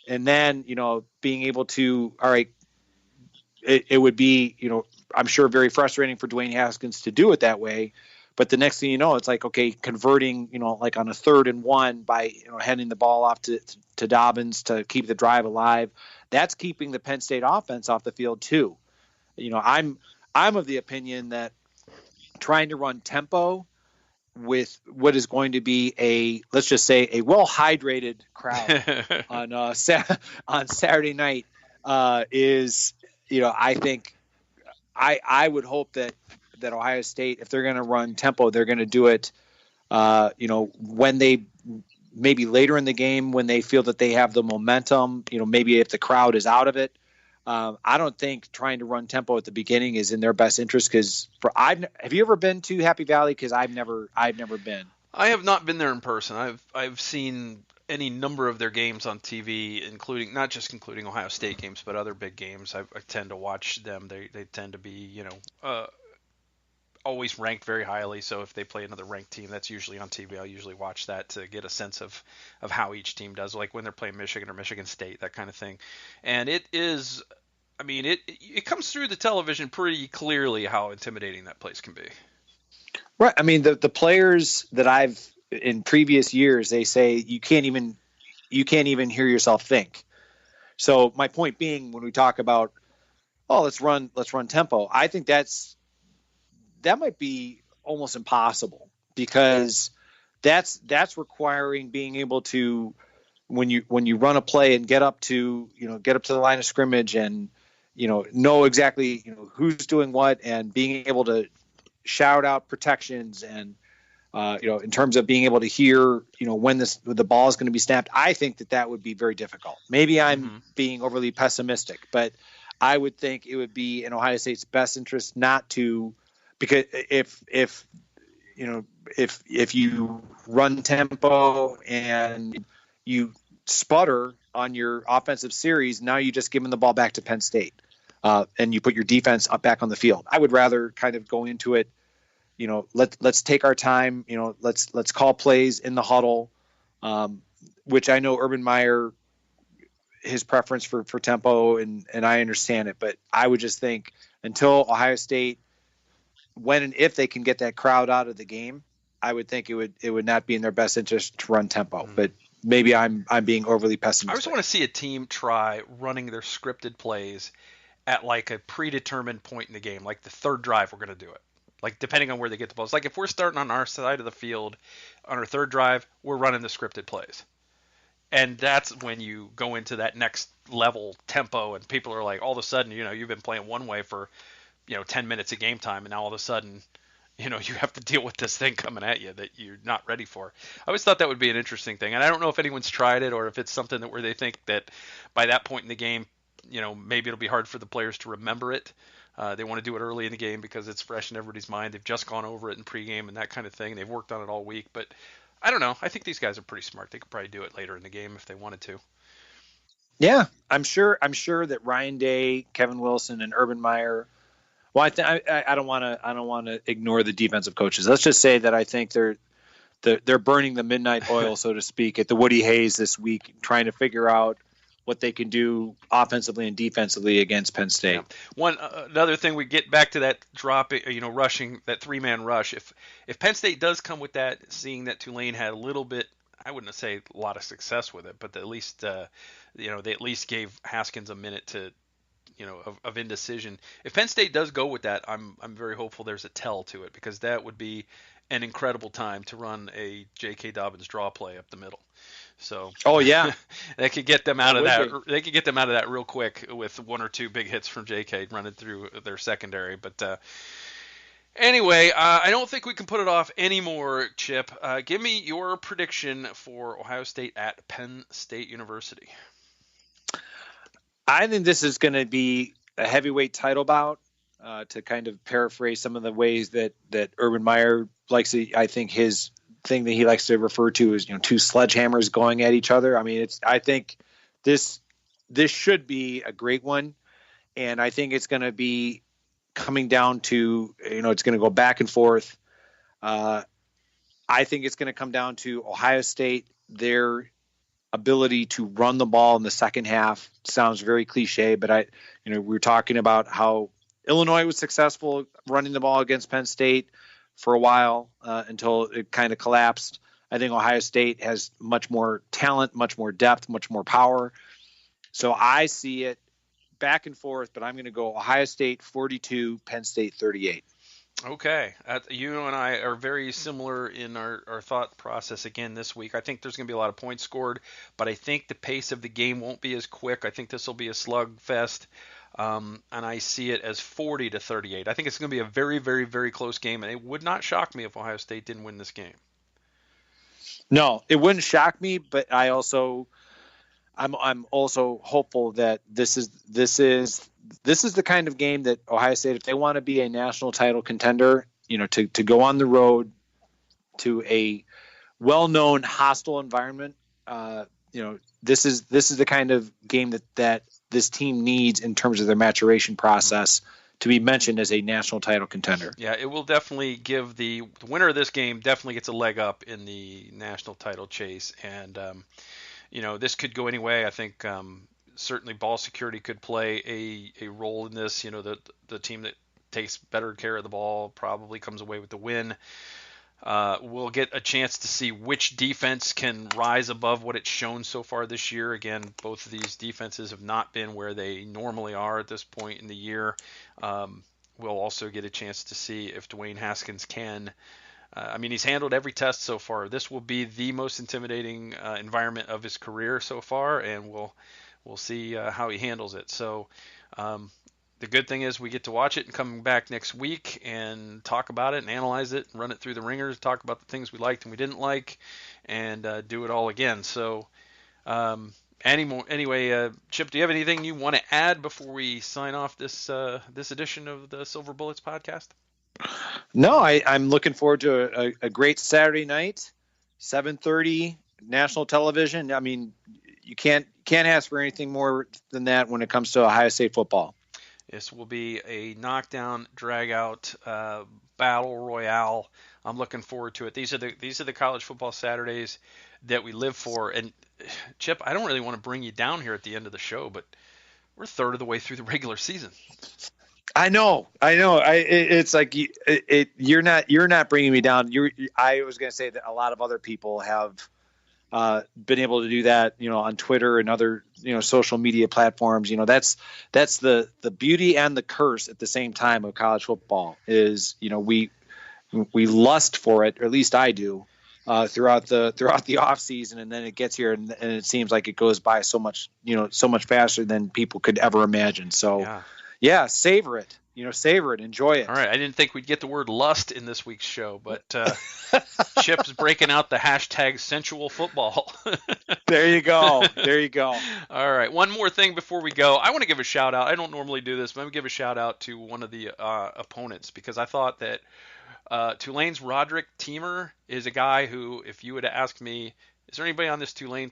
And then, being able to, all right, it would be, I'm sure very frustrating for Dwayne Haskins to do it that way. But the next thing you know, it's like, okay, converting, like on a 3rd and 1 by, handing the ball off to Dobbins to keep the drive alive. That's keeping the Penn State offense off the field too. I'm of the opinion that trying to run tempo with what is going to be let's just say a well-hydrated crowd on Saturday night is, I think I would hope that Ohio State, if they're going to run tempo, they're going to do it, when they maybe later in the game when they feel that they have the momentum, maybe if the crowd is out of it. I don't think trying to run tempo at the beginning is in their best interest because have you ever been to Happy Valley? Because I've never been. I have not been there in person. I've seen any number of their games on TV, including not just including Ohio State games, but other big games. I tend to watch them. They tend to be always ranked very highly. So if they play another ranked team, that's usually on TV. I'll usually watch that to get a sense of how each team does, like when they're playing Michigan or Michigan State, that kind of thing. And it is, I mean, it comes through the television pretty clearly how intimidating that place can be. Right. I mean, the players that I've in previous years, they say you can't even hear yourself think. So my point being, when we talk about, let's run tempo, I think that might be almost impossible because that's requiring being able to, when you run a play and get up to the line of scrimmage and know exactly who's doing what and being able to shout out protections and in terms of being able to hear when the ball is going to be snapped. I think that would be very difficult. Maybe I'm being overly pessimistic, but I would think it would be in Ohio State's best interest not to, because if you run tempo and you sputter on your offensive series, now you just give them the ball back to Penn State, and you put your defense back on the field. I would rather kind of go into it, let's take our time, let's call plays in the huddle, which I know Urban Meyer, his preference for tempo, and I understand it, but I would just think until Ohio State, when and if they can get that crowd out of the game, I would think it would not be in their best interest to run tempo. But maybe I'm being overly pessimistic. I just want to see a team try running their scripted plays at like a predetermined point in the game, like the third drive we're going to do it. Like depending on where they get the balls. Like if we're starting on our side of the field on our third drive, we're running the scripted plays. And that's when you go into that next level tempo and people are like, all of a sudden, you've been playing one way for 10 minutes of game time, and now all of a sudden, you have to deal with this thing coming at you that you're not ready for. I always thought that would be an interesting thing, and I don't know if anyone's tried it or if it's something where they think that by that point in the game, maybe it'll be hard for the players to remember it. They want to do it early in the game because it's fresh in everybody's mind. They've just gone over it in pregame and that kind of thing. They've worked on it all week, but I don't know. I think these guys are pretty smart. They could probably do it later in the game if they wanted to. Yeah, I'm sure that Ryan Day, Kevin Wilson, and Urban Meyer. Well, I don't want to ignore the defensive coaches. Let's just say that I think they're burning the midnight oil, so to speak, at the Woody Hayes this week, trying to figure out what they can do offensively and defensively against Penn State. Yeah. Another thing, we get back to that drop, rushing, that three-man rush. If Penn State does come with that, seeing that Tulane had a little bit, I wouldn't say a lot of success with it, but at least they at least gave Haskins a minute to. Of indecision. If Penn State does go with that, I'm very hopeful there's a tell to it, because that would be an incredible time to run a J.K. Dobbins draw play up the middle. So they could get them out of that. They could get them out of that real quick with one or two big hits from J.K. running through their secondary. But anyway, I don't think we can put it off anymore, Chip. Give me your prediction for Ohio State at Penn State University. I think this is going to be a heavyweight title bout, to kind of paraphrase some of the ways that Urban Meyer likes to. I think his thing that he likes to refer to is two sledgehammers going at each other. I mean, I think this should be a great one, and I think it's going to be coming down to it's going to go back and forth. I think it's going to come down to Ohio State, their ability to run the ball in the second half. Sounds very cliche, but we were talking about how Illinois was successful running the ball against Penn State for a while, until it kind of collapsed. I think Ohio State has much more talent, much more depth, much more power. So I see it back and forth, but I'm going to go Ohio State 42, Penn State 38. Okay. You and I are very similar in our thought process again this week. I think there's going to be a lot of points scored, but I think the pace of the game won't be as quick. I think this will be a slugfest, and I see it as 40-38. I think it's going to be a very, very, very close game, and it would not shock me if Ohio State didn't win this game. No, it wouldn't shock me, but I'm also hopeful that this is the kind of game that Ohio State, if they want to be a national title contender, to go on the road to a well-known hostile environment, this is the kind of game that this team needs in terms of their maturation process to be mentioned as a national title contender. Yeah, it will definitely give the winner of this game definitely gets a leg up in the national title chase, and this could go any way. I think certainly ball security could play a role in this. The team that takes better care of the ball probably comes away with the win. We'll get a chance to see which defense can rise above what it's shown so far this year. Again, both of these defenses have not been where they normally are at this point in the year. We'll also get a chance to see if Dwayne Haskins can. He's handled every test so far. This will be the most intimidating environment of his career so far, and we'll see how he handles it. So the good thing is we get to watch it and come back next week and talk about it and analyze it and run it through the ringers, talk about the things we liked and we didn't like, and do it all again. So anyway, Chip, do you have anything you want to add before we sign off this edition of the Silver Bullets podcast? No, I'm looking forward to a great Saturday night, 7:30 national television. I mean, you can't ask for anything more than that when it comes to Ohio State football. This will be a knockdown, drag-out battle royale. I'm looking forward to it. These are the college football Saturdays that we live for. And Chip, I don't really want to bring you down here at the end of the show, but we're a third of the way through the regular season. I know. It's like you're not bringing me down. I was going to say that a lot of other people have been able to do that, on Twitter and other, social media platforms. That's the beauty and the curse at the same time of college football is, we lust for it, or at least I do, throughout the off season, and then it gets here and it seems like it goes by so much faster than people could ever imagine. So yeah, savor it. Savor it, enjoy it. All right, I didn't think we'd get the word lust in this week's show, but Chip's breaking out the hashtag sensual football. There you go. All right, one more thing before we go. I want to give a shout out. I don't normally do this, but I'm going to give a shout out to one of the opponents because I thought that Tulane's Roderick Teamer is a guy who, if you would have asked me, is there anybody on this Tulane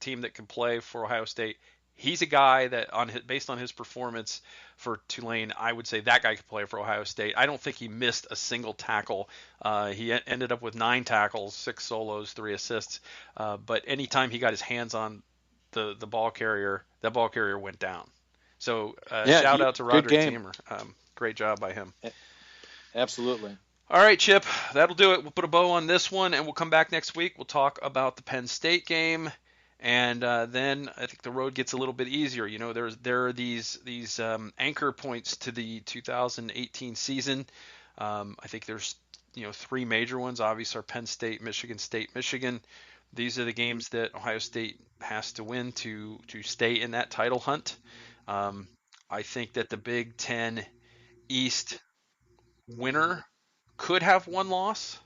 team that can play for Ohio State? He's a guy that, based on his performance for Tulane, I would say that guy could play for Ohio State. I don't think he missed a single tackle. He ended up with 9 tackles, 6 solos, 3 assists. But anytime he got his hands on the ball carrier, that ball carrier went down. So shout out to Roderick Teamer. Great job by him. Absolutely. All right, Chip, that'll do it. We'll put a bow on this one, and we'll come back next week. We'll talk about the Penn State game. And then I think the road gets a little bit easier. There are these anchor points to the 2018 season. I think there's 3 major ones. Obviously, are Penn State, Michigan. These are the games that Ohio State has to win to stay in that title hunt. I think that the Big Ten East winner could have one loss,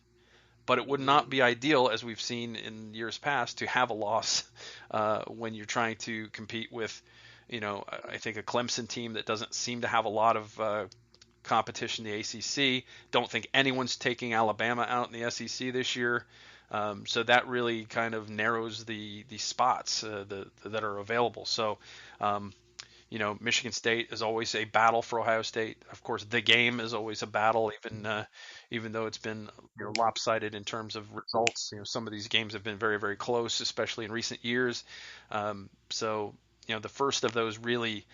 but it would not be ideal, as we've seen in years past, to have a loss when you're trying to compete with, I think a Clemson team that doesn't seem to have a lot of competition in the ACC. Don't think anyone's taking Alabama out in the SEC this year. So that really kind of narrows the spots that are available. So, Michigan State is always a battle for Ohio State. Of course, the game is always a battle, even though it's been lopsided in terms of results. Some of these games have been very, very close, especially in recent years. So, the first of those really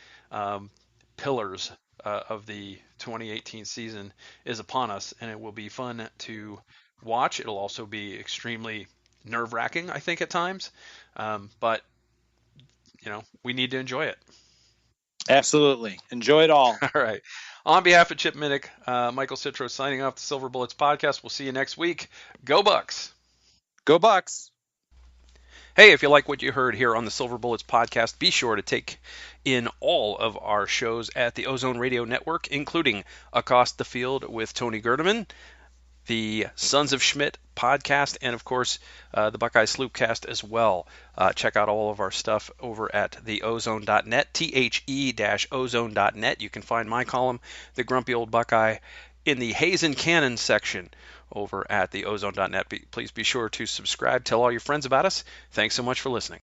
pillars of the 2018 season is upon us, and it will be fun to watch. It'll also be extremely nerve-wracking, I think, at times. But we need to enjoy it. Absolutely. Enjoy it all. All right. On behalf of Chip Minnich, Michael Citro signing off the Silver Bullets podcast. We'll see you next week. Go Bucks! Go Bucks! Hey, if you like what you heard here on the Silver Bullets podcast, be sure to take in all of our shows at the Ozone Radio Network, including Across the Field with Tony Gerdeman, the Sons of Schmidt podcast, and of course the Buckeye Sloopcast as well. Check out all of our stuff over at theozone.net, the-ozone.net. You can find my column, The Grumpy Old Buckeye, in the Hazen Cannon section over at theozone.net. Please be sure to subscribe. Tell all your friends about us. Thanks so much for listening.